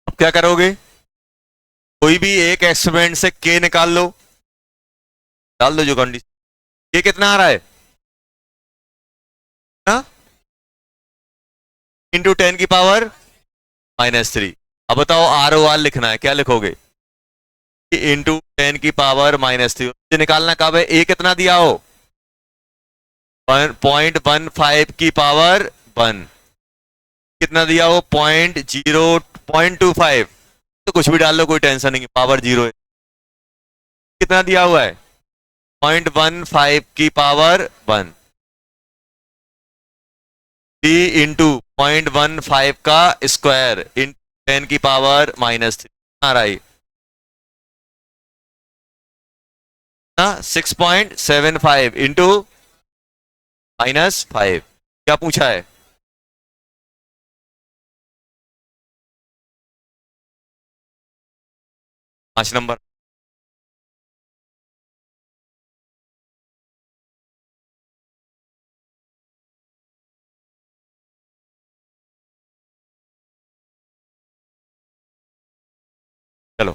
अब क्या करोगे? कोई भी एक एक्सपेरिमेंट से के निकाल लो, डाल दो जो कंडीशन। के कितना आ रहा है? × 10⁻³ अब बताओ आर ओ आर लिखना है, क्या लिखोगे? × 10⁻³ निकालना कब है? ए कितना दिया हो? 0.15 की पावर 1। कितना दिया हो? 0.25। तो कुछ भी डाल लो, कोई टेंशन नहीं, पावर जीरो है। कितना दिया हुआ है? 0.15 की पावर 1। 3 × 0.15 का स्क्वायर इन 10⁻³ आ रहा है ना, 6.75 × -5। क्या पूछा है? 5 नंबर। चलो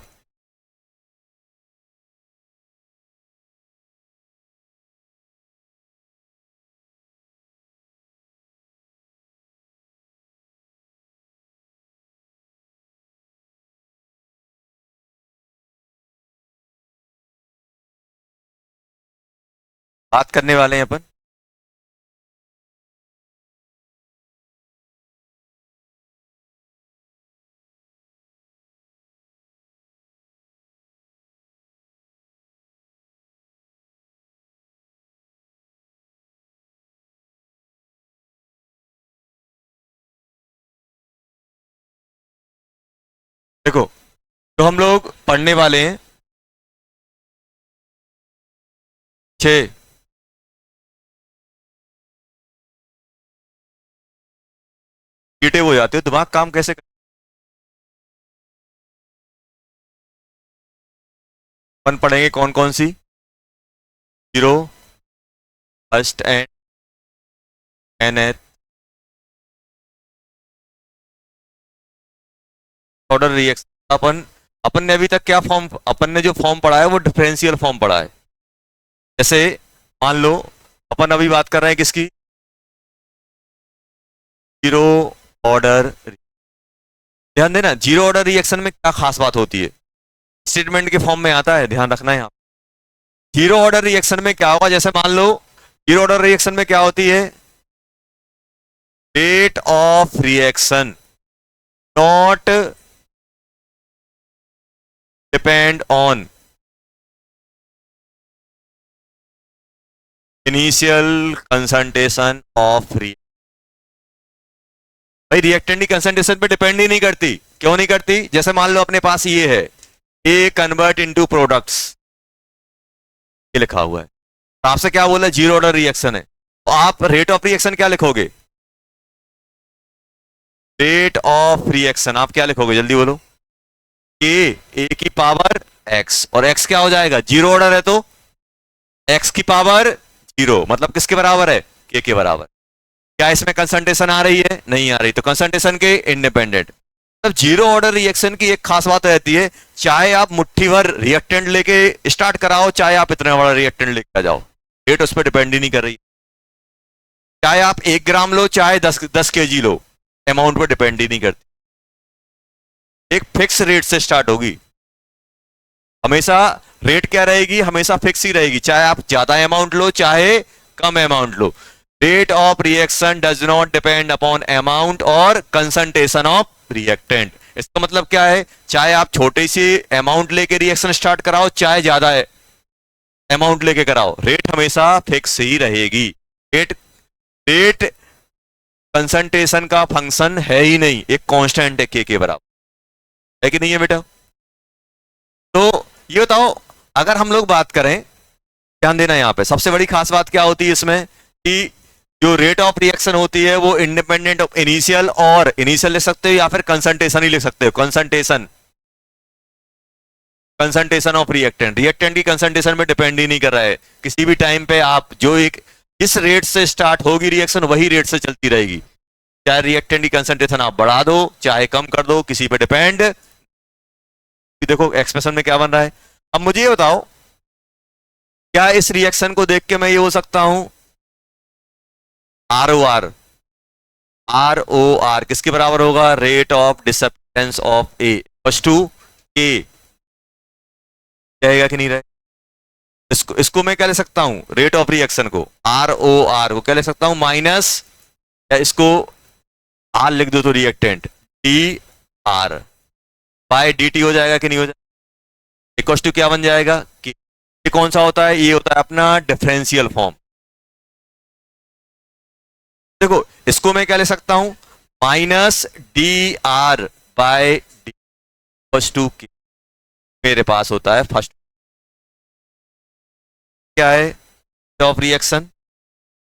बात करने वाले हैं अपन देखो, तो हम लोग पढ़ने वाले हैं 6 हो जाते हो, दिमाग काम कैसे अपन पढ़ेंगे कौन कौन सी? Zero, first and, nth order reaction. अपन ने अभी तक क्या फॉर्म, अपन ने जो फॉर्म पढ़ा है वो डिफरेंशियल फॉर्म पढ़ा है। जैसे मान लो अपन अभी बात कर रहे हैं किसकी? Zero order. ध्यान देना, जीरो ऑर्डर रिएक्शन में क्या खास बात होती है, स्टेटमेंट के फॉर्म में आता है, ध्यान रखना है यहाँ। जीरो ऑर्डर रिएक्शन में क्या होगा, जैसे मान लो जीरो ऑर्डर रिएक्शन में क्या होती है? Rate of reaction not depend on initial concentration of reaction. भाई रिएक्टेंट की कंसंट्रेशन पे डिपेंड ही नहीं करती। क्यों नहीं करती? जैसे मान लो अपने पास ये है, ए कन्वर्ट इनटू प्रोडक्ट्स, ये लिखा हुआ है, तो आपसे क्या बोला? जीरो ऑर्डर रिएक्शन है, तो आप रेट ऑफ रिएक्शन क्या लिखोगे? रेट ऑफ रिएक्शन आप क्या लिखोगे, जल्दी बोलो? ए की पावर एक्स, और एक्स क्या हो जाएगा? जीरो ऑर्डर है तो एक्स की पावर जीरो, मतलब किसके बराबर है? के बराबर। क्या इसमें कंसंट्रेशन आ रही है? नहीं आ रही, तो कंसंट्रेशन के इंडिपेंडेंट। तब जीरो ऑर्डर रिएक्शन की एक खास बात रहती है, चाहे आप मुट्ठी भर रिएक्टेंट लेके स्टार्ट कराओ, चाहे आप इतना बड़ा रिएक्टेंट लेके आ जाओ, रेट उस पर डिपेंड ही नहीं कर रही। चाहे आप 1 ग्राम लो, चाहे 10 केजी लो, अमाउंट पर डिपेंड ही नहीं करती। एक फिक्स रेट से स्टार्ट होगी हमेशा। रेट क्या रहेगी? हमेशा फिक्स ही रहेगी, चाहे आप ज्यादा अमाउंट लो चाहे कम अमाउंट लो। Rate of reaction does not depend upon amount और कंसंट्रेशन ऑफ रिएक्टेंट। इसका मतलब क्या है? चाहे आप छोटे से अमाउंट लेके रिएक्शन स्टार्ट कराओ, चाहे ज्यादा अमाउंट लेके कराओ, रेट हमेशा फिक्स ही रहेगी। रेट रेट कंसंट्रेशन का फंक्शन है ही नहीं, एक कांस्टेंट है के बराबर, है कि नहीं है बेटा? तो ये बताओ, अगर हम लोग बात करें, ध्यान देना यहां पे सबसे बड़ी खास बात क्या होती है इसमें, कि जो रेट ऑफ रिएक्शन होती है वो इंडिपेंडेंट ऑफ इनिशियल, और इनिशियल लिख सकते हो या फिर कंसंट्रेशन ही लिख सकते हो, concentration, concentration of reactant. Reactant की कंसंट्रेशन में डिपेंड ही नहीं कर रहा है, किसी भी टाइम पे आप जो एक जिस रेट से स्टार्ट होगी रिएक्शन वही रेट से चलती रहेगी। चाहे रिएक्टेंट की कंसंट्रेशन आप बढ़ा दो चाहे कम कर दो, किसी पे डिपेंड। देखो एक्सप्रेशन में क्या बन रहा है। अब मुझे ये बताओ, क्या इस रिएक्शन को देख के मैं ये हो सकता हूं R O R, R O R किसके बराबर होगा? Rate of disappearance of A plus two k, रहेगा कि नहीं रहे? इसको मैं क्या ले सकता हूं? रेट ऑफ रिएक्शन को आर ओ आर को क्या ले सकता हूं? माइनस, या इसको आर लिख दो तो reactant d R by d t हो जाएगा कि नहीं हो जाएगा? इक्वल टू क्या बन जाएगा? कि ये कौन सा होता है? ये होता है अपना डिफरेंशियल फॉर्म। देखो इसको मैं क्या ले सकता हूं? Minus d R by d plus two k, मेरे पास होता है फर्स्ट, क्या है? Of reaction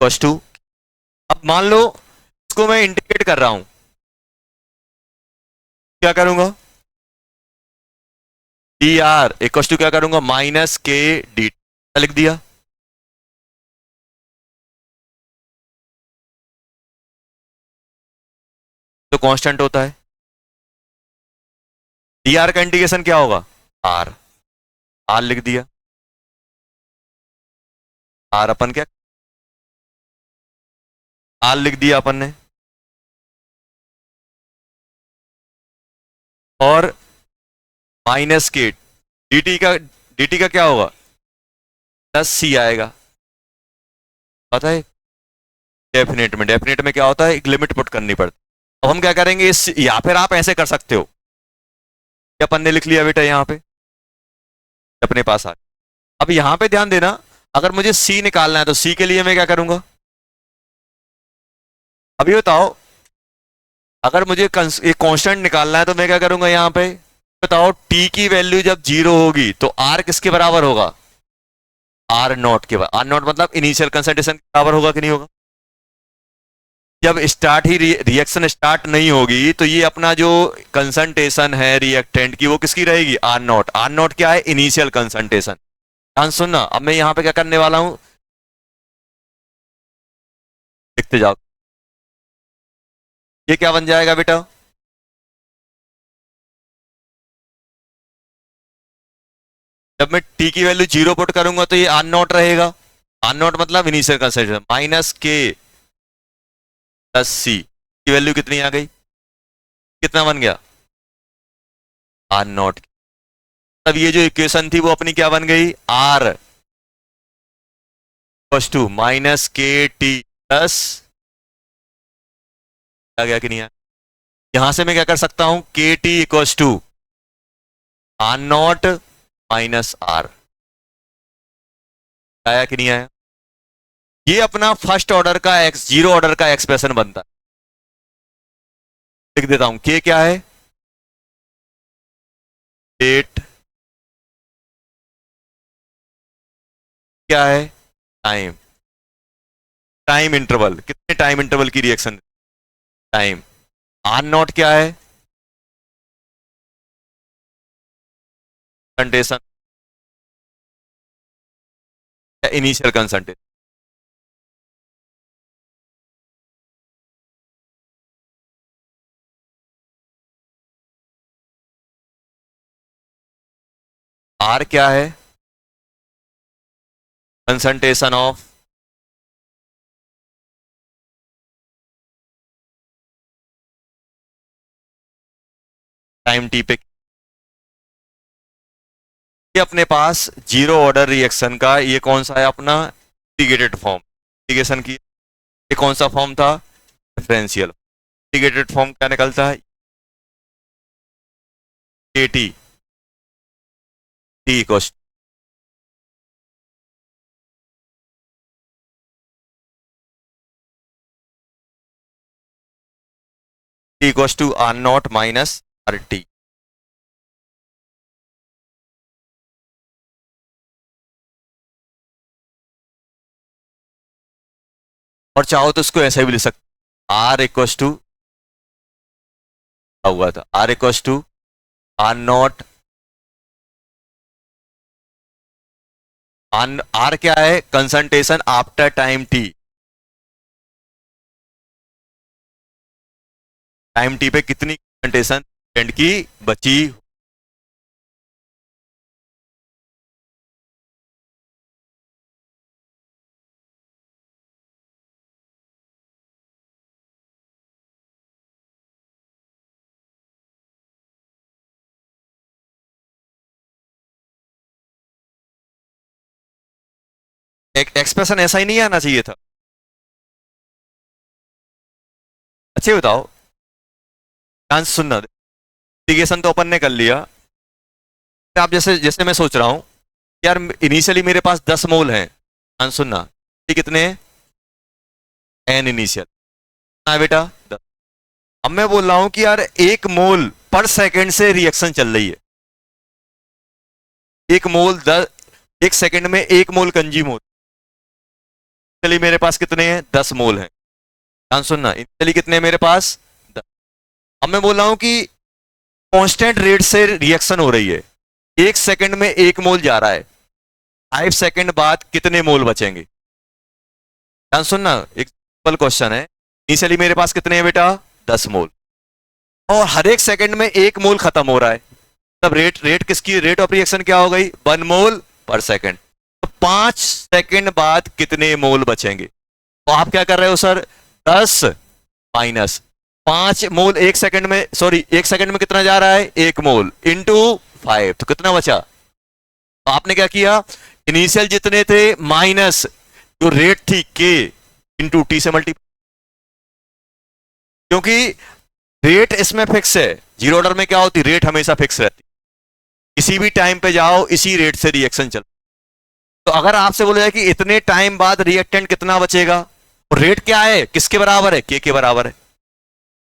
plus two. अब मान लो इसको मैं इंडिकेट कर रहा हूं, क्या करूंगा? डी आर इक्वल टू क्या करूंगा? माइनस के डी, लिख दिया। तो कांस्टेंट होता है। डी आर का इंडिकेशन क्या होगा? आर, आर लिख दिया। आर अपन क्या, आर लिख दिया अपन ने, और माइनस के डी टी का क्या होगा? प्लस सी आएगा। पता है डेफिनेट में क्या होता है, एक लिमिट पुट करनी पड़ती है। अब हम क्या करेंगे इस, या फिर आप ऐसे कर सकते हो कि अपन ने लिख लिया बेटा यहाँ पे अपने पास आ। अब यहाँ पे ध्यान देना, अगर मुझे सी निकालना है तो सी के लिए मैं क्या करूंगा, अभी बताओ, अगर मुझे एक कांस्टेंट निकालना है तो मैं क्या करूंगा यहाँ पे, बताओ टी की वैल्यू जब 0 होगी तो आर किसके बराबर होगा, आर नॉट के बराबर। आर नॉट मतलब इनिशियल कंसंट्रेशन के बराबर होगा कि नहीं होगा। जब स्टार्ट ही रिएक्शन स्टार्ट नहीं होगी तो ये अपना जो कंसंट्रेशन है रिएक्टेंट की वो किसकी रहेगी, आर नॉट। आर नॉट क्या है, इनिशियल कंसंट्रेशन। ध्यान सुनना, अब मैं यहां पे क्या करने वाला हूं, लिखते जाओ, ये क्या बन जाएगा बेटा, जब मैं टी की वैल्यू 0 पुट करूंगा तो ये आर नॉट रहेगा। आर नॉट मतलब इनिशियल कंसंट्रेशन माइनस के प्लस सी की वैल्यू कितनी आ गई, कितना बन गया, आर नॉट। तब ये जो इक्वेशन थी वो अपनी क्या बन गई, आर इक्वल्स टू माइनस के टी प्लस, आ गया कि नहीं आया। यहां से मैं क्या कर सकता हूं, k t equals to R not minus R, आया कि नहीं आया। ये अपना फर्स्ट ऑर्डर का एक्स, जीरो ऑर्डर का एक्सप्रेशन बनता है। लिख देता हूं, के क्या है, डेट, क्या है, टाइम, टाइम इंटरवल, कितने टाइम इंटरवल की रिएक्शन, टाइम। आर नॉट क्या है, कंसंट्रेशन, इनिशियल कंसंट्रेशन। आर क्या है, कंसंट्रेशन ऑफ टाइम टी पे। ये अपने पास जीरो ऑर्डर रिएक्शन का ये कौन सा है अपना, इंटीग्रेटेड फॉर्म। इंटीग्रेशन की ये कौन सा फॉर्म था, डिफरेंशियल। इंटीग्रेटेड फॉर्म क्या निकलता है, k t t equals to R not minus R t. और चाहो तो इसको ऐसे भी लिख सकते, आर इक्वल्स टू हुआ था, R equals to R naught, R क्या है, concentration after time t, time t पे कितनी कंसंट्रेशन की बची। एक एक्सप्रेशन ऐसा ही नहीं आना चाहिए था। अच्छे बताओ, ध्यान से सुनना, इंटीग्रेशन तो अपन ने कर लिया। आप जैसे जैसे मैं सोच रहा हूं यार, इनिशियली मेरे पास 10 मोल हैं, ध्यान सुनना, ये कितने हैं, एन इनिशियल है बेटा 10। अब मैं बोल रहा हूं कि यार 1 मोल पर सेकंड से रिएक्शन चल रही है, 1 मोल 10, 1 सेकंड में 1 मोल कंज्यूम होता है। चलिए मेरे पास कितने हैं, 10 मोल हैं, ध्यान सुनना, इनिशियली कितने हैं मेरे पास 10। अब मैं बोल रहा हूं कि कांस्टेंट रेट से रिएक्शन हो रही है, 1 सेकंड में 1 मोल जा रहा है, 5 सेकंड बाद कितने मोल बचेंगे। ध्यान सुनना, एक सिंपल क्वेश्चन है, इनिशियली मेरे पास कितने हैं बेटा 10 मोल, और हर एक सेकंड में 1 मोल खत्म हो रहा है, तब रेट रेट किसकी, रेट ऑफ रिएक्शन क्या हो गई, 1 मोल पर सेकंड। तो 5 सेकंड बाद कितने मोल बचेंगे। तो आप क्या कर रहे हो सर, 10 माइनस 5 मोल 1 सेकंड में, सॉरी 1 सेकंड में कितना जा रहा है, 1 मोल इंटू 5, तो कितना बचा। तो आपने क्या किया, इनिशियल जितने थे माइनस जो रेट थी के इंटू टी से मल्टीप्लाई, क्योंकि रेट इसमें फिक्स है। जीरो ऑर्डर में क्या होती, रेट हमेशा फिक्स रहती, किसी भी टाइम पे जाओ इसी रेट से रिएक्शन चल। तो अगर आपसे बोला जाए कि इतने टाइम बाद रिएक्टेंट कितना बचेगा, और रेट क्या है, किसके बराबर है, के बराबर है।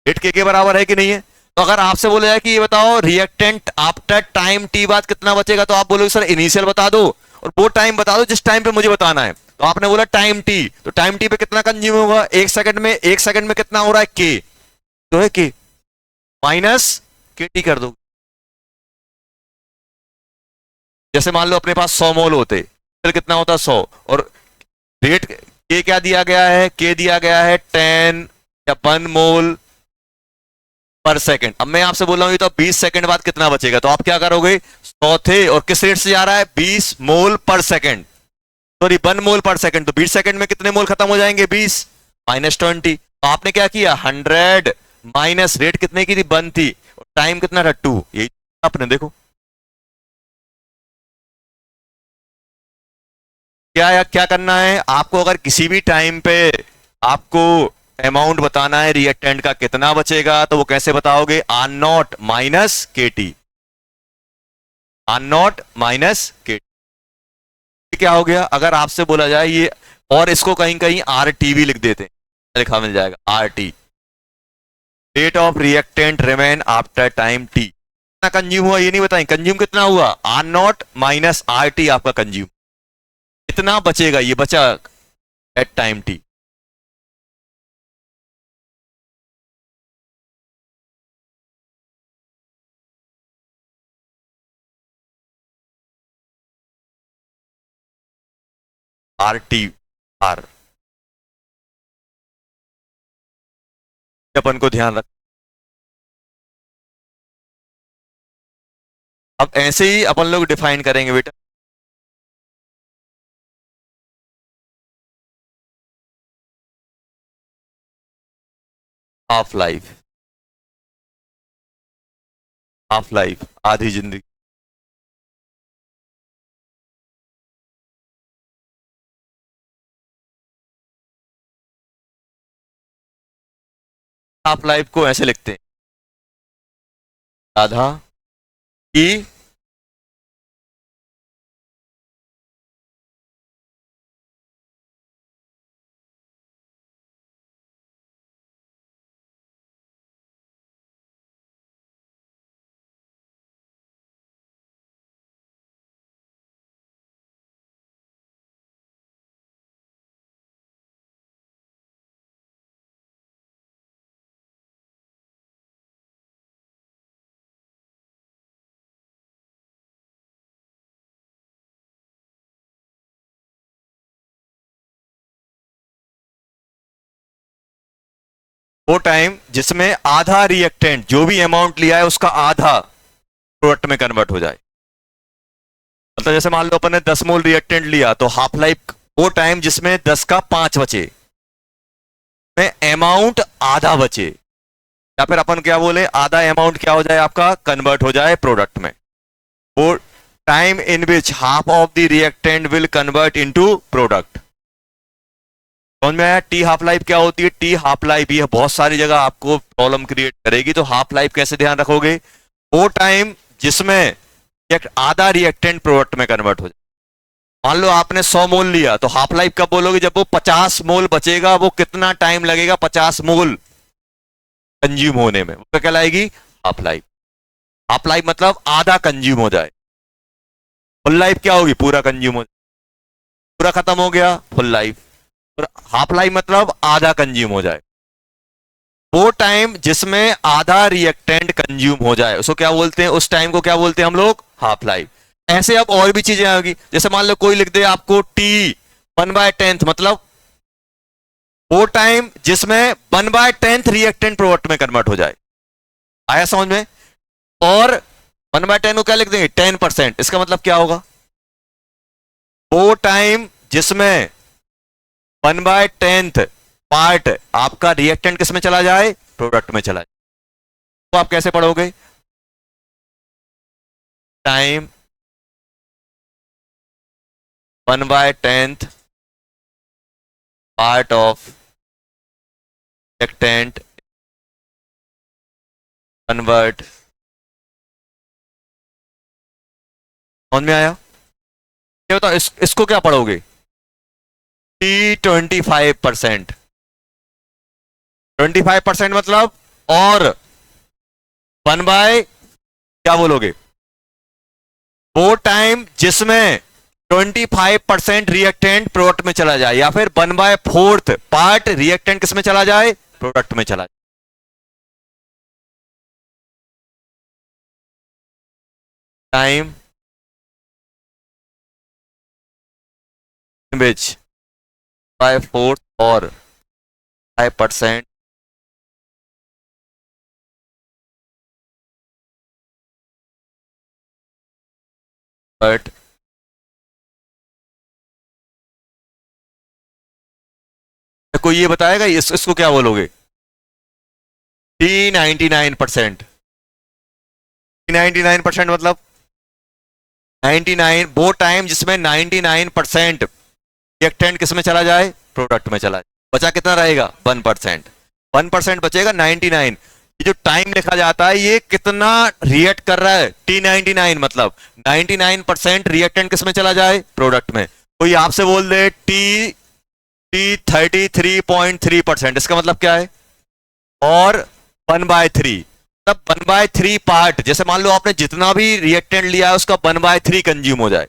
रेट के बराबर है कि नहीं है। तो अगर आपसे बोला जाए कि ये बताओ रिएक्टेंट आफ्टर टाइम टी बाद कितना बचेगा, तो आप बोलोगे सर इनिशियल बता दो और वो टाइम बता दो जिस टाइम पे मुझे बताना है। तो आपने बोला टाइम टी, तो टाइम टी पे कितना कंज्यूम होगा, एक सेकंड में कितना हो रहा है, के, तो है के माइनस के टी कर दो। जैसे मान लो अपने पास 100 मोल होते, फिर कितना होता 100, और रेट के क्या दिया गया है, के दिया गया है 10 या 1 मोल पर सेकंड। अब मैं आपसे बोल रहा हूं तो 20 सेकंड बाद कितना बचेगा, तो आप क्या करोगे, 100 थे और किस रेट से जा रहा है, 20 मोल पर सेकंड, सॉरी 1 मोल पर सेकंड, तो 20 सेकंड में कितने मोल खत्म हो जाएंगे, 20 माइनस 20। तो आपने क्या किया, 100 माइनस रेट कितने की थी, 1 थी, टाइम कितना था 2, यही आपने देखो क्या या क्या करना है आपको। अगर किसी भी टाइम पे आपको अमाउंट बताना है रिएक्टेंट का कितना बचेगा, तो वो कैसे बताओगे, आर नॉट माइनस के टी, आर नॉट माइनस के टी। क्या हो गया, अगर आपसे बोला जाए ये, और इसको कहीं कहीं आर टी भी लिख देते हैं, लिखा मिल जाएगा R T, rate of reactant remain after time T. कितना कंज्यूम हुआ ये नहीं बताएं, कंज्यूम कितना हुआ, R not minus R T आपका कंज्यूम, कितना बचेगा, ये बचा at time T. R T R, अपन को ध्यान रख। अब ऐसे ही अपन लोग डिफाइन करेंगे बेटा, हाफ लाइफ, हाफ लाइफ आधी जिंदगी, हाफ लाइफ को ऐसे लिखते हैं, आधा की वो टाइम जिसमें आधा रिएक्टेंट जो भी अमाउंट लिया है उसका आधा प्रोडक्ट में कन्वर्ट हो जाए। मतलब जैसे मान लो अपन ने 10 मोल रिएक्टेंट लिया, तो हाफ लाइफ वो टाइम जिसमें 10 का 5 बचे, में अमाउंट आधा बचे, या फिर अपन क्या बोले, आधा अमाउंट क्या हो जाए आपका, कन्वर्ट हो जाए प्रोडक्ट में। वो time in which half of the reactant will convert into product. समझ में आया, टी हाफ लाइफ क्या होती है, टी हाफ लाइफ ये बहुत सारी जगह आपको प्रॉब्लम क्रिएट करेगी। तो हाफ लाइफ कैसे ध्यान रखोगे, वो टाइम जिसमें आधा रिएक्टेंट प्रोडक्ट में कन्वर्ट हो जाए। मान लो आपने 100 मोल लिया, तो हाफ लाइफ कब बोलोगे, जब वो 50 मोल बचेगा, वो कितना टाइम लगेगा 50 मोल कंज्यूम होने में, वो क्या कहलाएगी, हाफ लाइफ। हाफ लाइफ मतलब आधा कंज्यूम हो जाए। फुल लाइफ क्या होगी, पूरा कंज्यूम हो, पूरा खत्म हो गया फुल लाइफ। और हाफ लाइफ मतलब आधा कंज्यूम हो जाए, वो टाइम जिसमें आधा रिएक्टेंट कंज्यूम हो जाए उसको क्या बोलते हैं, उस टाइम को क्या बोलते हैं हम लोग, हाफ लाइफ। ऐसे अब और भी चीजें आएगी, जैसे मान लो कोई लिख दे आपको टी 1/10, मतलब वो टाइम जिसमें 1/10 रिएक्टेंट प्रोडक्ट में कन्वर्ट हो जाए। आया समझ में। और 1/10 को क्या लिख देंगे, 10%। इसका मतलब क्या होगा, वो टाइम जिसमें 1/10 पार्ट आपका रिएक्टेंट किस में चला जाए, प्रोडक्ट में चला जाए। तो आप कैसे पढ़ोगे, time 1/10 part of reactant convert. समझ में आया? क्या बताओ, इसको क्या पढ़ोगे? टी 25%। 25% मतलब और 1/, क्या बोलोगे? वो टाइम जिसमें 25% रिएक्टेंट प्रोडक्ट में चला जाए, या फिर 1/4 पार्ट रिएक्टेंट किस में चला जाए? प्रोडक्ट में चला जाए। टाइम which 1/4 और 5% बट कोई ये बताएगा इसको क्या बोलोगे? टी 99%। 99% मतलब 99 वो टाइम जिसमें 99% रिएक्टेंट किस में चला जाए? प्रोडक्ट में चला जाए। बचा कितना रहेगा? 1%। 1% बचेगा 99। ये जो टाइम लिखा जाता है ये कितना रिएक्ट कर रहा है? T99 मतलब 99% रिएक्टेंट किस में चला जाए? प्रोडक्ट में। कोई आपसे बोल दे टी 33.3%, इसका मतलब क्या है? और 1/3, तब 1/3 पार्ट, जैसे मान लो आपने जितना भी रिएक्टेंट लिया है उसका 1/3 कंज्यूम हो जाए।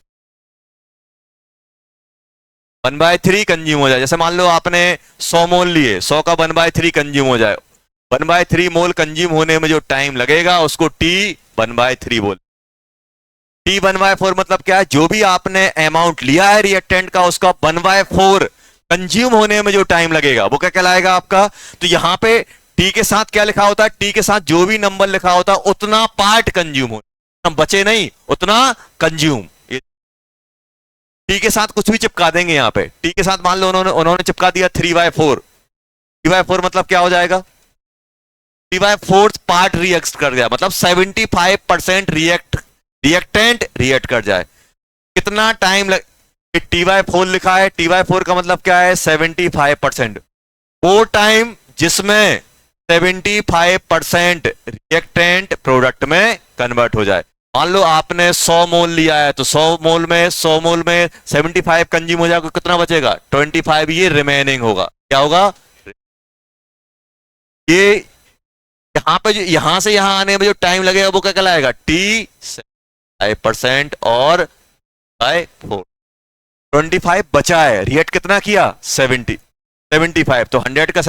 1/3 कंज्यूम हो जाए। जैसे मान लो आपने 100 मोल लिए, 100 का 1/3 कंज्यूम हो जाए। 1/3 मोल कंज्यूम होने में जो टाइम लगेगा उसको टी 1/3 बोल। टी 1/4 मतलब क्या है? जो भी आपने अमाउंट लिया है रिएक्टेंट का उसका 1/4 कंज्यूम होने में जो टाइम लगेगा वो क्या कहलाएगा आपका? तो यहां पे टी के साथ क्या लिखा होता है? टी के साथ जो भी नंबर लिखा होता है उतना पार्ट कंज्यूम हो, बचे नहीं उतना कंज्यूम। टी के साथ कुछ भी चिपका देंगे। यहां पे टी के साथ मान लो उन्होंने चिपका दिया 3/4। 3/4 मतलब क्या हो जाएगा? 3/4 पार्ट रिएक्ट कर गया, मतलब 75% रिएक्टेंट रिएक्ट कर जाए। कितना टाइम लग? T/4 लिखा है, T/4 का मतलब क्या है? 75%। वो टाइम जिसमें 75% रिएक्टेंट प्रोडक्ट में कन्वर्ट हो जाए। मान लो आपने 100 मोल लिया है तो 100 मोल में 75 कंज्यूम हो जाएगा, कितना बचेगा? 25 ये रिमेनिंग होगा। क्या होगा? ये यहां पे यहां से यहां आने में जो टाइम लगेगा वो क्या कहलाएगा? T 5% और 4 25 बचा है। रिएक्ट कितना किया? 75। तो 100 का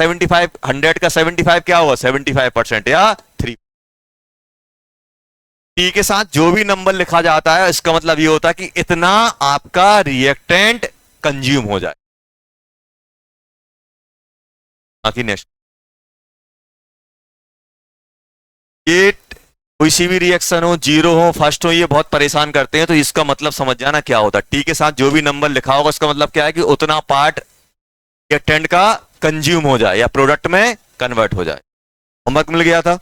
75 क्या होगा? 75% या 3। टी के साथ जो भी नंबर लिखा जाता है इसका मतलब ये होता है कि इतना आपका रिएक्टेंट कंज्यूम हो जाए। बाकी नेक्स्ट, ये कोई सी भी रिएक्शन हो, जीरो हो, फर्स्ट हो, ये बहुत परेशान करते हैं। तो इसका मतलब समझ जाना क्या होता है। टी के साथ जो भी नंबर लिखा होगा उसका मतलब क्या है कि उतना पार्ट रिएक्टेंट का कंज्यूम हो जाए या प्रोडक्ट में कन्वर्ट हो जाए। होमवर्क मिल गया था।